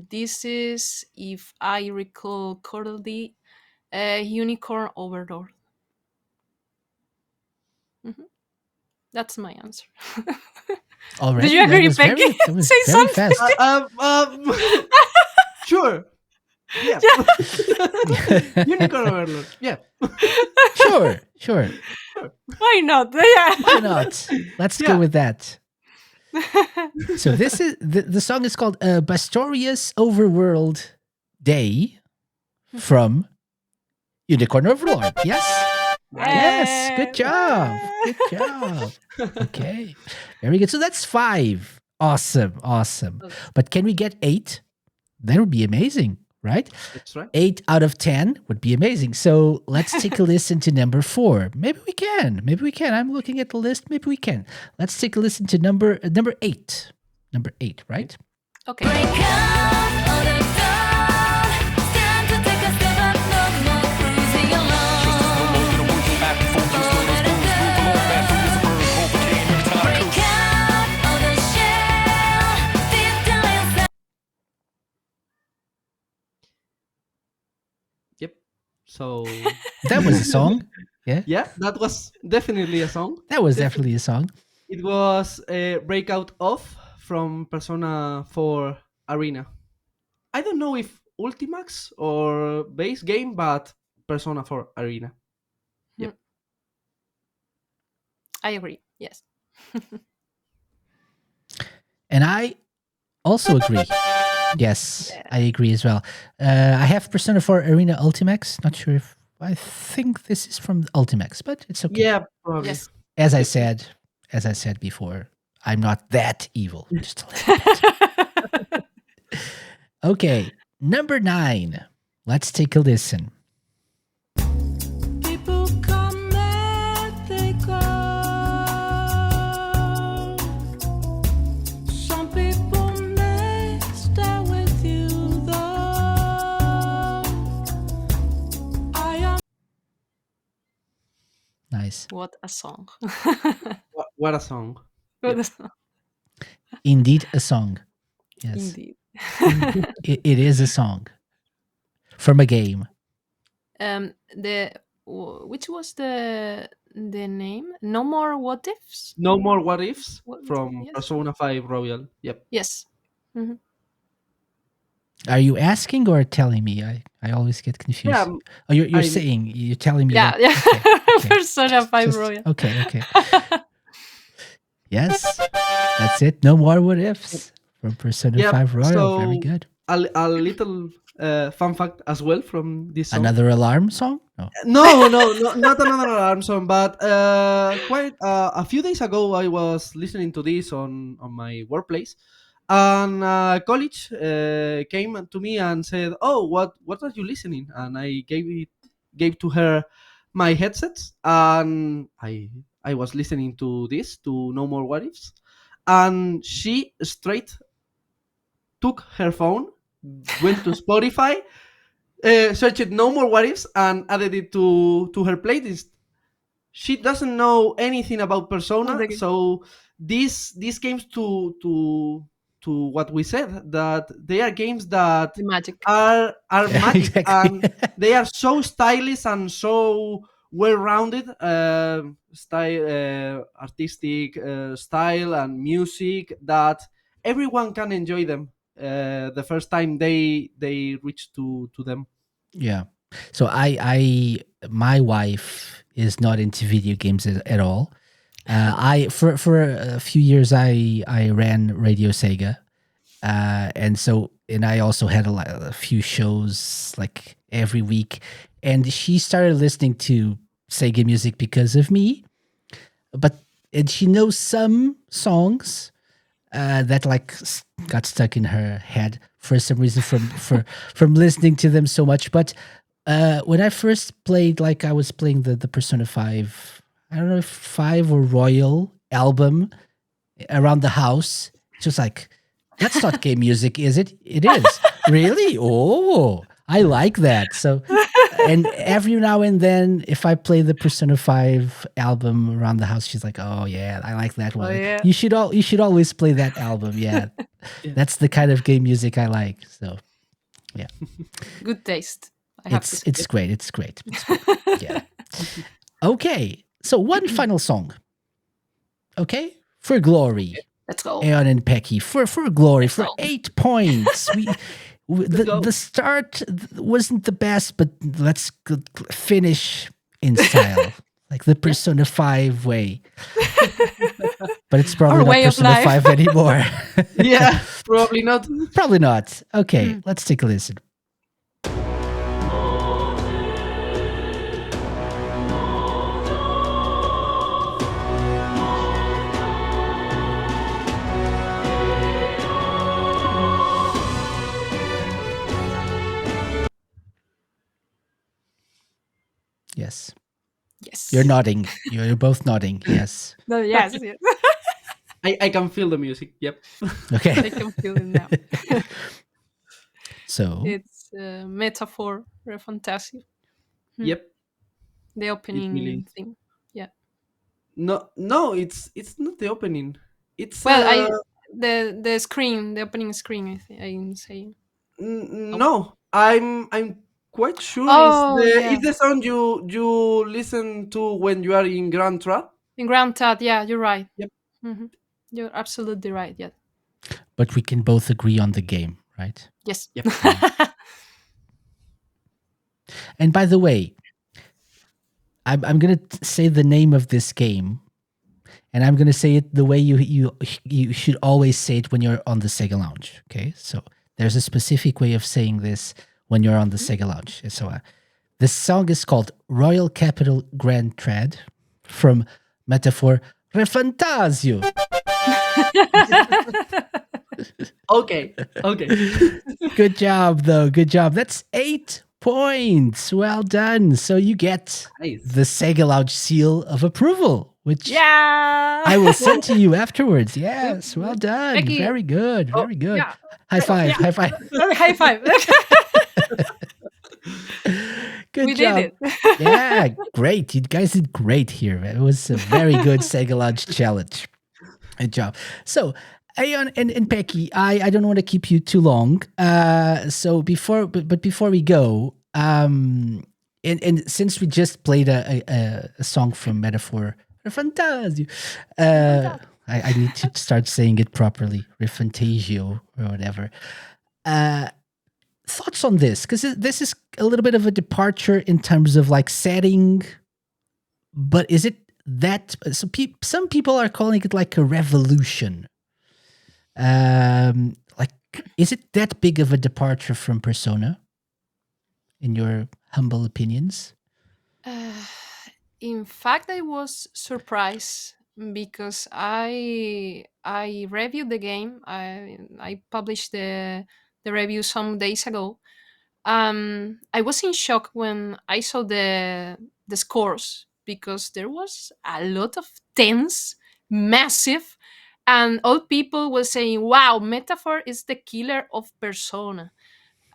This is, if I recall correctly, Unicorn Overlord. Mhm. That's my answer. Already? Did you agree, Pecky? That was Say very something. fast. Sure. Yeah. Yeah. Unicorn Overlord. Yeah. Sure. Why not? Yeah. Why not? Let's go Yeah. with that. So this is the song is called Bastorius Overworld Day from Unicorn Overlord. Yes? Yes. Good job. Good job. Okay. Very good. So that's 5. Awesome. But can we get 8? That would be amazing, right? That's right. 8 out of 10 would be amazing. So let's take a listen to number 4. Maybe we can. I'm looking at the list. Maybe we can. Let's take a listen to number 8. Number 8, right? Okay. Break out of the dawn. Stand to take a step up, no more cruising alone. Break out of the shell. Deep down inside. Yep. So That was a song. Yeah. yeah, that was definitely a song. That was definitely a song. It was a breakout off from Persona 4 Arena. I don't know if Ultimax or base game, but Persona 4 Arena. Yep. I agree. Yes. And I also agree. Yes, I agree as well. I have Persona 4 Arena Ultimax. Not sure if I think this is from Ultimax, but it's okay. Yeah, probably. Yes. As I said before, I'm not that evil. Just a little bit. Okay, number 9. Let's take a listen. People come and they go. Some people may stay with you though. I am Nice. What a song. What a song. What a song. Indeed, a song. Yes, Indeed. it is a song from a game. Which was the name? No More What Ifs? No More What Ifs What- from yes. Persona 5 Royal. Yep. Yes. Mhm. Are you asking or telling me? I always get confused. Yeah, Oh, you're I'm- saying, you're telling me. Yeah, that- yeah. okay. Persona 5 Just- Royal. Okay. Yes, that's it. No more what ifs from Persona Yep, 5 Royal. Very so- good. a little fun fact as well from this song. Another alarm song? No, not another alarm song, but quite a few days ago, I was listening to this on my workplace, and a college came to me and said, "Oh, what are you listening?" And I gave to her my headsets, and I was listening to this, to No More What Ifs, and she straight took her phone, went to Spotify, searched No More What Ifs, and added it to her playlist. She doesn't know anything about Persona, Okay. so these games to what we said, that they are games that The magic. are magic, Exactly. and they are so stylish and so well-rounded style, artistic style and music that everyone can enjoy them the first time they reach to them. Yeah. So my wife is not into video games at all. I for a few years I ran Radio Sega, and I also had a few shows like every week, and she started listening to Sega music because of me. But and she knows some songs that like got stuck in her head for some reason from listening to them so much. But when I first played, like I was playing the Persona 5, I don't know if 5 or Royal album around the house, she was like, that's not game music, is it? It is. Really? Oh, I like that. So, and every now and then, if I play the Persona 5 album around the house, she's like, oh, yeah, I like that one. yeah. You should always play that album. Yeah. Yeah. That's the kind of game music I like. So, yeah. Good taste. I have to say. It's great. It's great. It's great. Yeah. Okay. So one final song. Okay? For glory. Let's go. Aeon and Peky. For glory. For go. 8 points. go. The start wasn't the best, but let's finish in style. Like the Persona 5 way. But it's probably Our not way of Persona life. 5 anymore. Yeah, probably not. Probably not. Okay, let's take a listen. Yes. Yes. You're nodding. You're both nodding. Yes. No, yes, yes. I can feel the music. Yep. I Okay. can feel it now. So, It's a metaphor for a fantasy. Yep. The It opening really is. thing. Yeah. No, it's not the opening. It's Well, I the screen, the opening screen. I think I'm saying. Oh, no. I'm quite sure oh yeah. it's the song you listen to when you are in Grand Trap. In Grand Tat, yeah, you're right. Yep. hmm You're absolutely right. Yeah. but we can both agree on the game, right? Yes. Yep. And by the way, I'm gonna say the name of this game, and I'm gonna say it the way you should always say it when you're on the Sega Lounge. Okay, so there's a specific way of saying this when you're on the Sega Lounge. So this song is called Royal Capital Grand Trad from Metaphor Refantasio. Okay. Okay. Good job, though. Good job. That's 8 points. Well done. So you get Nice. the Sega Lounge seal of approval, which Yeah. I will send to you afterwards. Yes. Well done. Becky. Very good. Oh, Very good. yeah. High five. Yeah. High five. High five. Good We job. did it. Yeah, great. You guys did great here. It was a very good Sega Lounge challenge. Good job. So, Aeon and Peky, I don't want to keep you too long. So before we go, and since we just played a song from Metaphor Fantasio, I need to start saying it properly, Refantasio or whatever. Thoughts on this? Because this is a little bit of a departure in terms of like setting, but is it that? So some people are calling it like a revolution. Like, is it that big of a departure from Persona, in your humble opinions? In fact, I was surprised because I reviewed the game. I published the review some days ago. I was in shock when I saw the scores because there was a lot of tens, massive, and all people were saying, "Wow, Metaphor is the killer of Persona."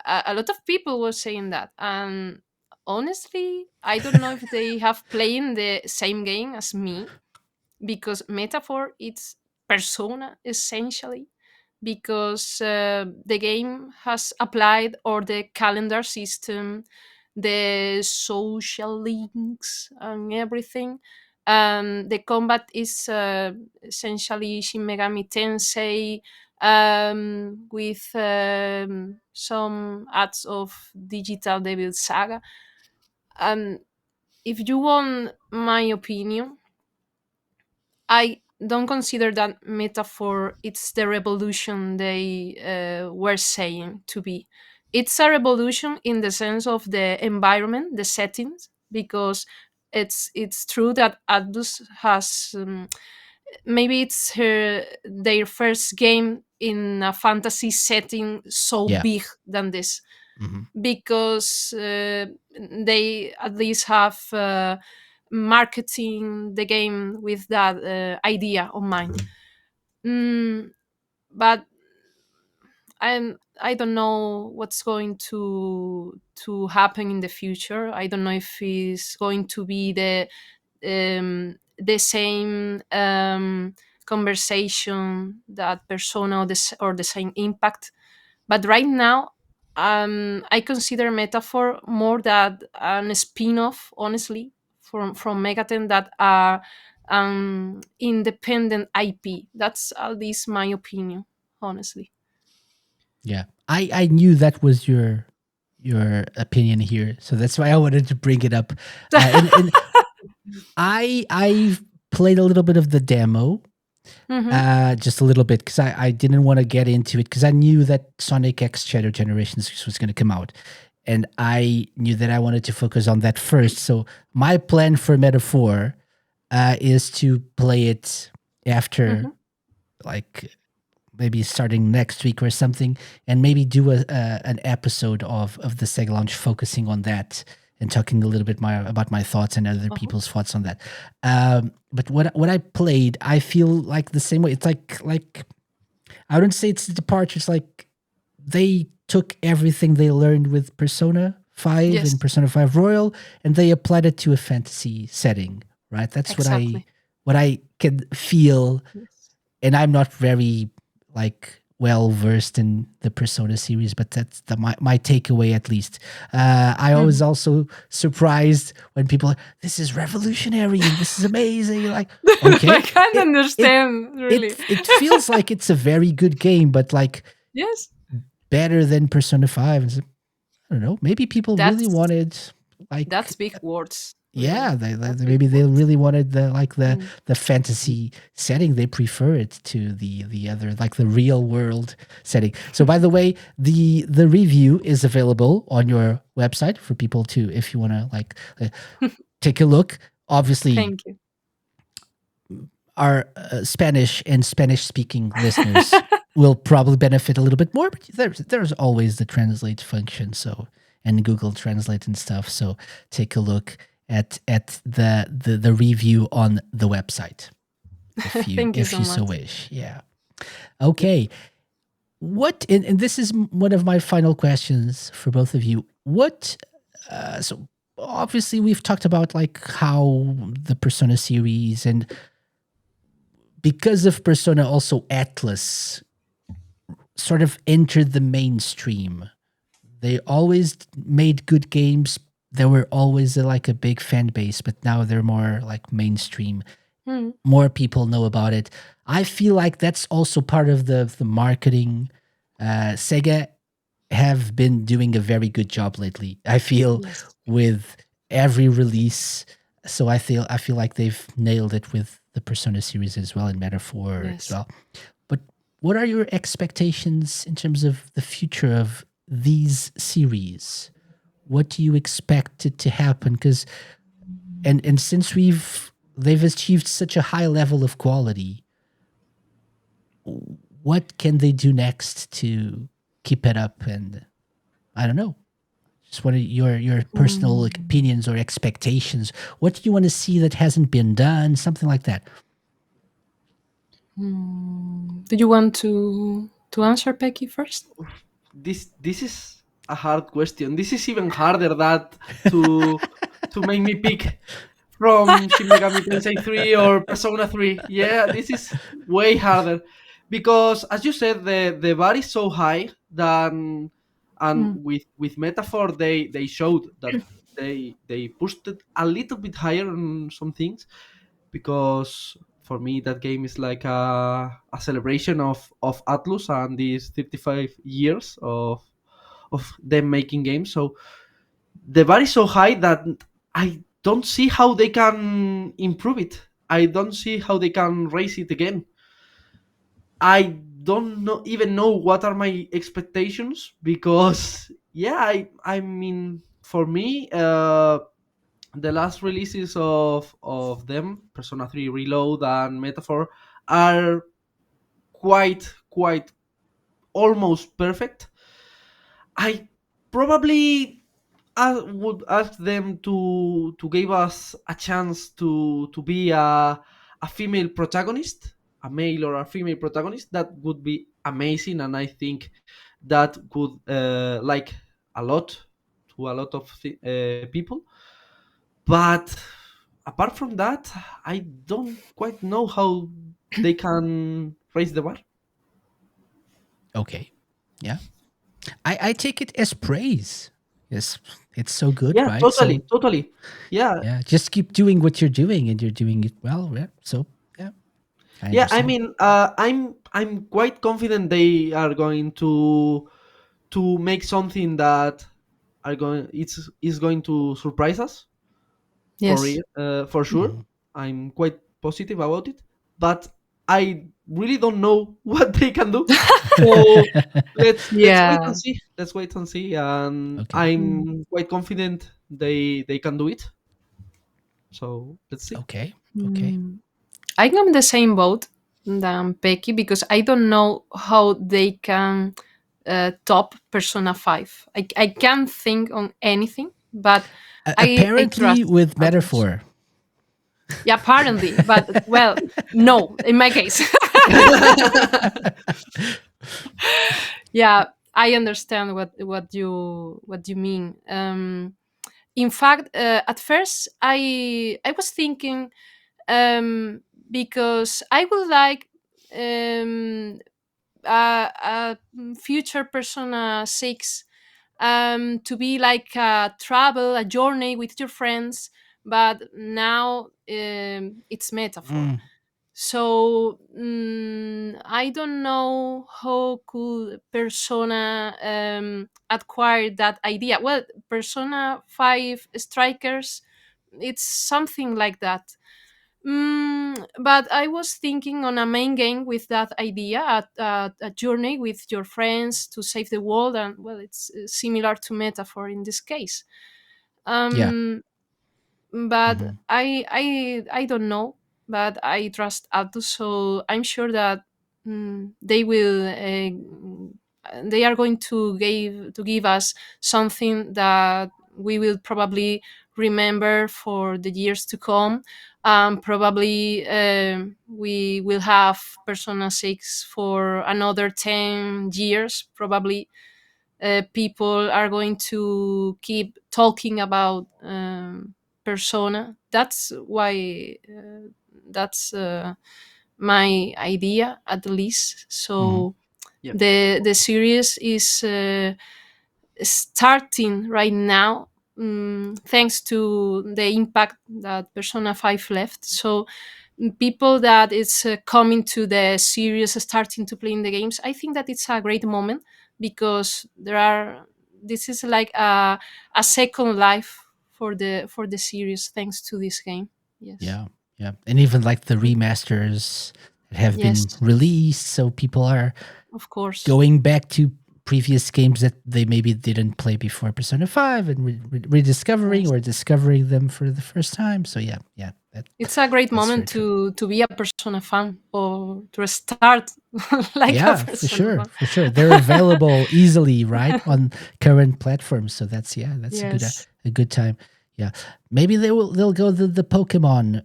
A lot of people were saying that, and honestly, I don't know if they have playing the same game as me because Metaphor it's Persona essentially because the game has applied or the calendar system, the social links and everything. The combat is essentially Shin Megami Tensei, with some acts of Digital Devil Saga. And if you want my opinion, I don't consider that metaphor it's the revolution they were saying to be. It's a revolution in the sense of the environment, the settings, because it's true that Atlus has maybe it's their first game in a fantasy setting so Yeah. big than this, Hmm. because they at least have marketing the game with that idea on mind. Mm, but I don't know what's going to happen in the future. I don't know if it's going to be the same conversation that Persona, or the same impact. But right now, I consider Metaphor more that an spin-off, honestly, from Megaten, that are independent IP. That's at least my opinion, honestly. Yeah. I knew that was your opinion here, so that's why I wanted to bring it up. And I've played a little bit of the demo, Hmm. just a little bit, because I didn't want to get into it because I knew that Sonic X Shadow Generations was going to come out, and I knew that I wanted to focus on that first. So my plan for Metaphor is to play it after, Hmm. like, maybe starting next week or something, and maybe do an episode of the Sega Lounge focusing on that and talking a little bit more about my thoughts and other Uh-huh. people's thoughts on that. But what I played, I feel like the same way. It's like I wouldn't say it's a departure. It's like they took everything they learned with Persona 5 Yes, and Persona 5 Royal, and they applied it to a fantasy setting. Right. That's exactly. what I can feel, Yes. and I'm not very like well versed in the Persona series, but that's my takeaway at least. I was Mhm. also surprised when people are, this is revolutionary and this is amazing. You're like, okay, I can't it it understand, really. it feels like it's a very good game, but like Yes, better than Persona 5. And so, I don't know, maybe people really that's wanted like, that's big words, yeah, really. That's big maybe they words. really wanted the like Mm. the fantasy setting. They prefer it to the other, like the real world setting. So by the way, the review is available on your website for people to, if you want to like take a look. Obviously, Thank you. our Spanish and Spanish speaking listeners will probably benefit a little bit more, but there's always the translate function, so, and Google Translate and stuff. So take a look at the review on the website Thank you if so you so much. wish. Yeah. Okay. What, and this is one of my final questions for both of you. What so obviously we've talked about like how the Persona series, and because of Persona, also Atlus sort of entered the mainstream. They always made good games. There were always like a big fan base, but now they're more like mainstream. Mm. More people know about it. I feel like that's also part of the marketing. Sega have been doing a very good job lately, I feel, Yes, with every release. So I feel like they've nailed it with the Persona series as well, and Metaphor as yes. well. But what are your expectations in terms of the future of these series? What do you expect it to happen? Because and since they've achieved such a high level of quality, what can they do next to keep it up? And I don't know. Just what are your personal like, Mm. opinions or expectations? What do you want to see that hasn't been done? Something like that. Do you want to answer, Pecky, first? This is a hard question. This is even harder that to to make me pick from Shin Megami Tensei 3 or Persona 3. Yeah, this is way harder because, as you said, the bar is so high that and Mm. with Metaphor, they showed that they pushed it a little bit higher on some things, because for me that game is like a celebration of Atlus and these 35 years of them making games. So the bar is so high that I don't see how they can improve it. I don't see how they can raise it again. I don't know even know what are my expectations, because yeah, I mean, for me, the last releases of them, Persona 3 Reload and Metaphor, are quite almost perfect. I probably would ask them to give us a chance to be a female protagonist, a male or a female protagonist. That would be amazing, and I think that could like a lot to a lot of people. But apart from that, I don't quite know how they can raise the bar. Okay. Yeah. I take it as praise. Yes, it's so good, Yeah, right? So totally. Yeah, yeah, just keep doing what you're doing, and you're doing it well. Yeah. So yeah, I yeah. I understand. mean, I'm quite confident they are going to make something that are going it's is going to surprise us for Yes. real, for sure. Mhm. I'm quite positive about it, but I really don't know what they can do. So let's wait and Yeah. see. Let's wait and see. And Okay. Mm. I'm quite confident they can do it. So let's see. Okay. Okay. Mm. I'm on the same boat than Pecky because I don't know how they can top Persona 5. I can't think on anything, but I Apparently, trust with Atlus. metaphor. Yeah, apparently, but well, no, in my case. Yeah, I understand what you mean. In fact, at first, I was thinking, um, because I would like um, a future Persona 6 to be like a travel, a journey with your friends, but now it's metaphor. Mm, So I don't know how could Persona acquire that idea. Well, Persona 5 Strikers, it's something like that. But I was thinking on a main game with that idea, a journey with your friends to save the world, and well, it's similar to metaphor in this case. yeah. Um, but Mhm. I don't know, but I trust Altus, so I'm sure that they will. They are going to give us something that we will probably remember for the years to come. Probably we will have Persona 6 for another 10 years. Probably people are going to keep talking about Persona. That's why that's my idea, at least. Mhm. So Yeah. the series is starting right now, thanks to the impact that Persona 5 left. So people that is coming to the series, starting to play in the games, I think that it's a great moment because there are this is like a second life for the series thanks to this game. Yes. Yeah. Yeah. And even like the remasters that have been Yes, released, so people are of course. going back to previous games that they maybe didn't play before Persona 5 and rediscovering Yes. or discovering them for the first time. So yeah, yeah, It's a great that's very moment true. to be a Persona fan or to start like a Yeah, for Persona sure, fan. for sure. They're available easily, right, on current platforms. So that's yeah, that's Yes. a good time. Yeah, maybe they'll go the Pokemon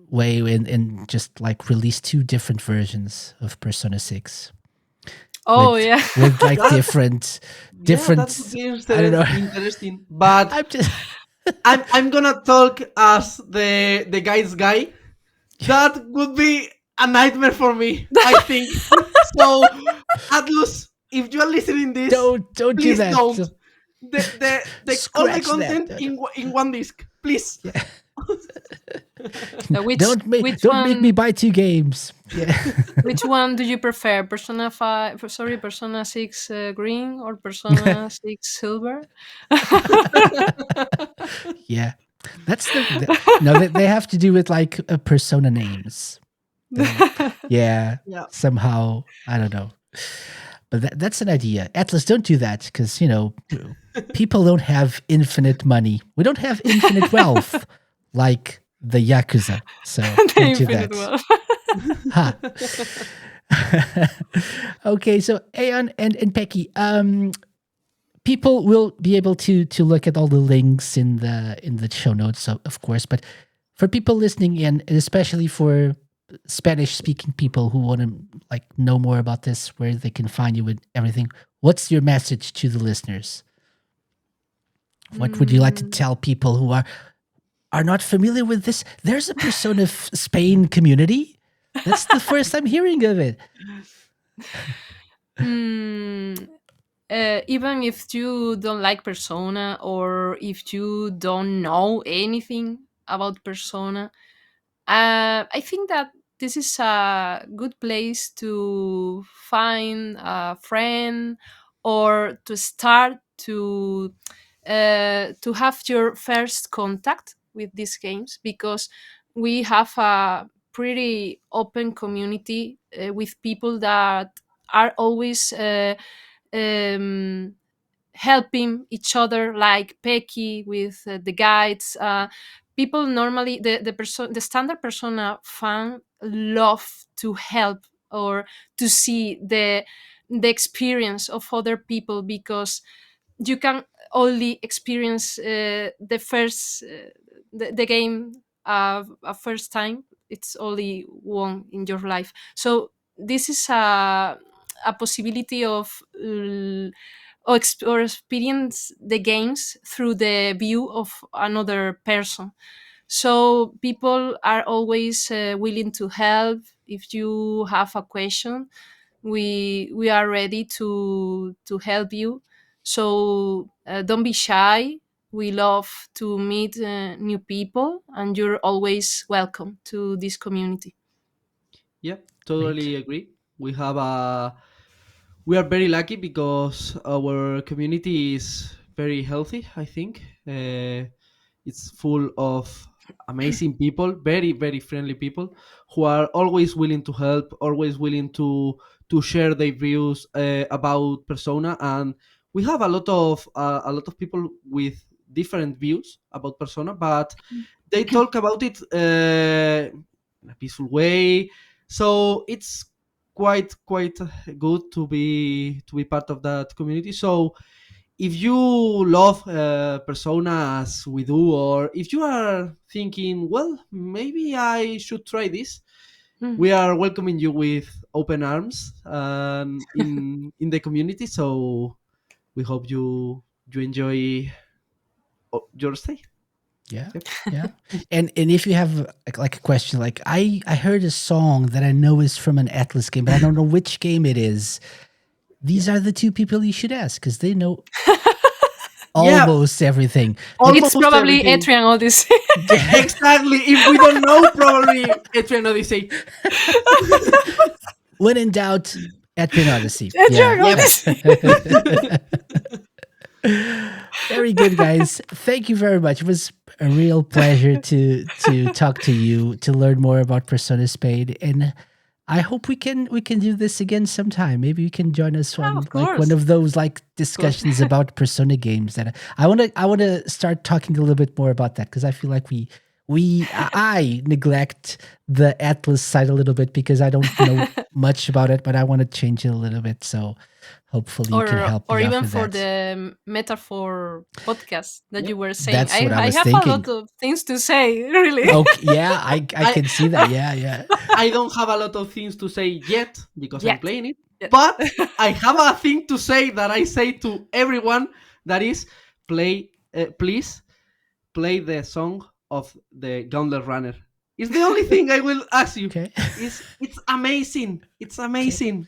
way and just like release two different versions of Persona 6 Oh with yeah. like That yeah, that would different. be I don't know. interesting. But I'm just I'm gonna talk as the guy's guy. That would be a nightmare for me, I think. So Atlus, if you are listening this, Don't do please that. don't. The all the Scratch that. content in one disc, please. Yeah. So which Don't make me one buy two games. Yeah. which one do you prefer? Persona 5, sorry, Persona 6 green or Persona 6 silver? Yeah. That's no, they have to do with like persona names. Yeah. Yeah. Somehow, I don't know. But that's an idea. Atlas, don't do that because, people don't have infinite money. We don't have infinite wealth like the Yakuza. So The don't do infinite that. wealth. Ha. Okay, so Aeon and Pecky, people will be able to look at all the links in the show notes, of course. But for people listening in, and especially for Spanish speaking people who want to like know more about this, where they can find you and everything, what's your message to the listeners? What would you like to Mm, tell people who are not familiar with this? There's a Persona Spain community. That's the first I'm hearing of it. mm, even if you don't like Persona or if you don't know anything about Persona, I think that this is a good place to find a friend or to start to have your first contact with these games, because we have a pretty open community with people that are always um, helping each other, like Pecky with the guides. People normally the standard Persona fan love to help or to see the experience of other people, because you can only experience the first the game a first time. It's only one in your life, so this is a possibility of or experience the games through the view of another person. So people are always willing to help. If you have a question, we are ready to help you. So don't be shy. We love to meet new people, and you're always welcome to this community. Yeah, Great. totally agree. We are very lucky because our community is very healthy, I think. It's full of amazing people, very very friendly people who are always willing to help, always willing to share their views about Persona. And we have a lot of people with different views about Persona, but they talk about it in a peaceful way. So it's quite good to be part of that community. So if you love Persona as we do, or if you are thinking, well, maybe I should try this, Mm. we are welcoming you with open arms in the community. So we hope you enjoy your stay. Yeah. Yep. Yeah. And if you have like a question, like I heard a song that I know is from an Atlus game, but I don't know which game it is. These are the two people you should ask because they know Yeah, almost everything. It's almost probably everything. Etrian Odyssey. Exactly. If we don't know, probably Etrian Odyssey. When in doubt, Etrian Odyssey. Etrian Yeah. Odyssey. Very good, guys. Thank you very much. It was a real pleasure to talk to you, to learn more about Persona Spade, and I hope we can do this again sometime. Maybe you can join us on Of like course. one of those like discussions about Persona games. That I want to start talking a little bit more about that because I feel like I neglect the Atlas side a little bit because I don't know much about it, but I want to change it a little bit. So hopefully you can help or me out even with for that. the metaphor podcast that Yep. you were saying. That's what I I was have a thinking. lot of things to say, really. Okay, yeah, I I can see that. Yeah, yeah. I don't have a lot of things to say yet because I'm Yet. playing it. Yet. But I have a thing to say that I say to everyone, that is, please play the song of the Gauntlet Runner. It's the only thing I will ask you. Okay. It's amazing. It's Okay. amazing.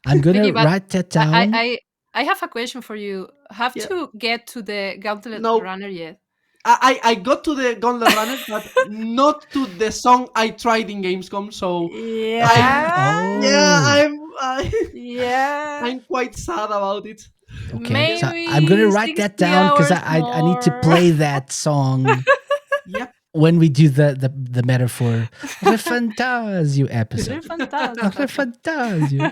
I'm gonna Peky, but write that I, down. I have a question for you. Have Yeah. to get to the Gauntlet No, Runner yet? I got to the Gauntlet Runner, but not to the song I tried in Gamescom. So I'm yeah, Oh, Yeah. I'm quite sad about it. okay. So I'm gonna Maybe write that 60 down because hours I need to more. play that song Yep. when we do the metaphor Refantasio episode. Fantastic. Refantasio.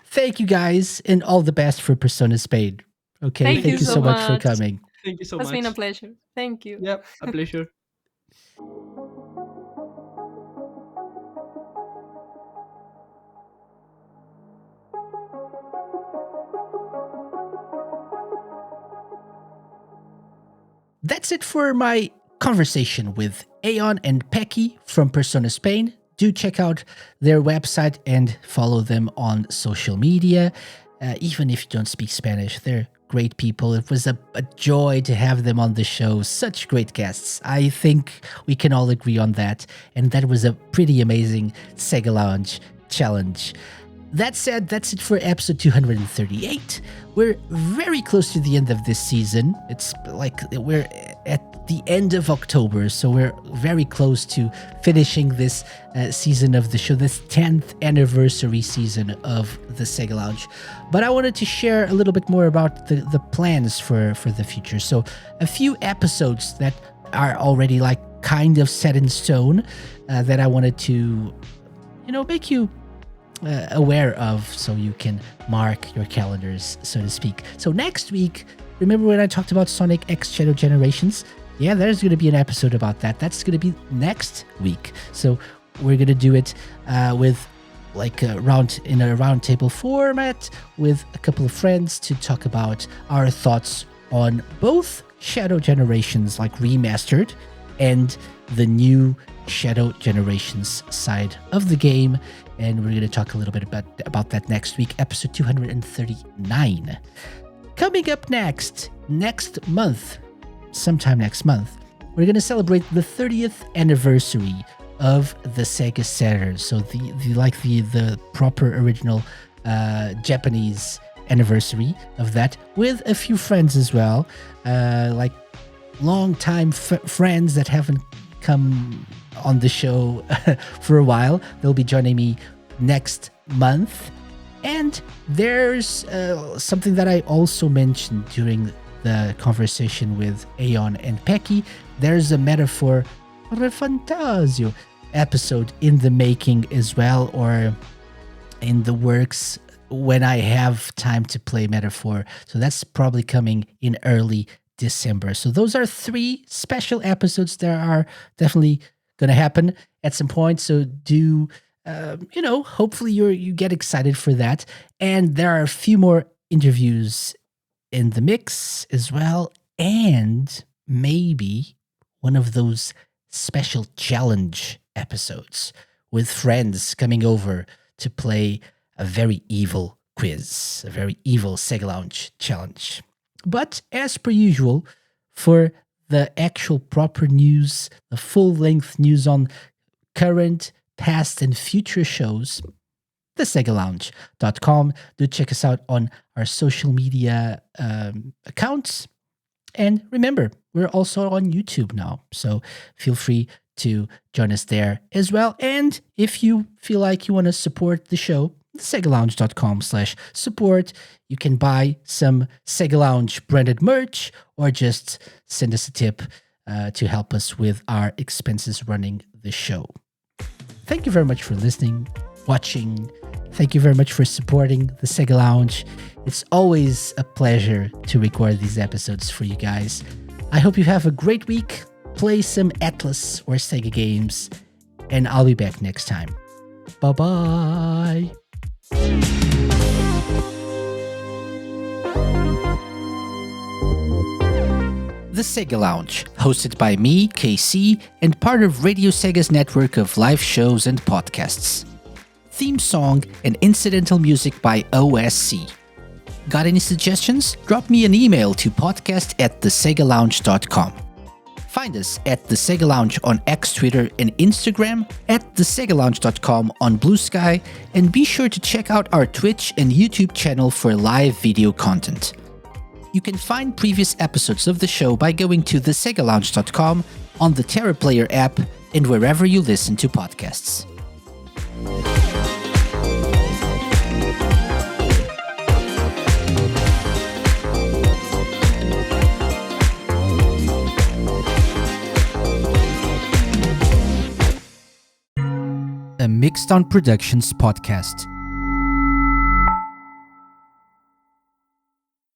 Thank you guys, and all the best for Persona Spain. Okay, Thank thank you you so so much for much. coming. Thank you so It's much. been a pleasure. Thank you. Yep, a pleasure. That's it for my conversation with Aeon and Peky from Persona Spain. Do check out their website and follow them on social media. Even if you don't speak Spanish, they're great people. It was a joy to have them on the show. Such great guests. I think we can all agree on that. And that was a pretty amazing Sega Lounge challenge. That said, that's it for episode 238. We're very close to the end of this season. It's like we're at the end of October, so we're very close to finishing this season of the show, this 10th anniversary season of the Sega Lounge. But I wanted to share a little bit more about the plans for the future. So a few episodes that are already like kind of set in stone that I wanted to, make you aware of, so you can mark your calendars, so to speak. So next week, remember when I talked about Sonic X Shadow Generations? Yeah, there's going to be an episode about that. That's going to be next week. So we're going to do it with like in a roundtable format with a couple of friends to talk about our thoughts on both Shadow Generations, like remastered, and the new Shadow Generations side of the game. And we're going to talk a little bit about that next week, episode 239. Coming up next month, sometime next month, we're going to celebrate the 30th anniversary of the Sega Saturn. So the proper original Japanese anniversary of that, with a few friends as well, like long-time friends that haven't come on the show for a while. They'll be joining me next month. And there's something that I also mentioned during the conversation with Aeon and Peky. There's a Metaphor Refantasio episode in the making as well, or in the works when I have time to play Metaphor. So that's probably coming in early December. So those are 3 special episodes that are definitely going to happen at some point. So do, hopefully you get excited for that. And there are a few more interviews in the mix as well. And maybe one of those special challenge episodes with friends coming over to play a very evil quiz, a very evil Sega Lounge challenge. But as per usual, for the actual proper news, the full-length news on current, past, and future shows, thesegalounge.com. Do check us out on our social media accounts. And remember, we're also on YouTube now, so feel free to join us there as well. And if you feel like you want to support the show, segalounge.com/support. You can buy some Sega Lounge branded merch, or just send us a tip to help us with our expenses running the show. Thank you very much for listening, watching. Thank you very much for supporting the Sega Lounge. It's always a pleasure to record these episodes for you guys. I hope you have a great week. Play some Atlus or Sega games, and I'll be back next time. Bye-bye. The Sega Lounge, hosted by me, KC, and part of Radio Sega's network of live shows and podcasts. Theme song and incidental music by OSC. Got any suggestions? Drop me an email to podcast@thesegalounge.com. Find us at the Sega Lounge on X, Twitter, and Instagram, at thesegalounge.com on Blue Sky, and be sure to check out our Twitch and YouTube channel for live video content. You can find previous episodes of the show by going to thesegalounge.com, on the Terra Player app, and wherever you listen to podcasts. A Mixed On Productions podcast.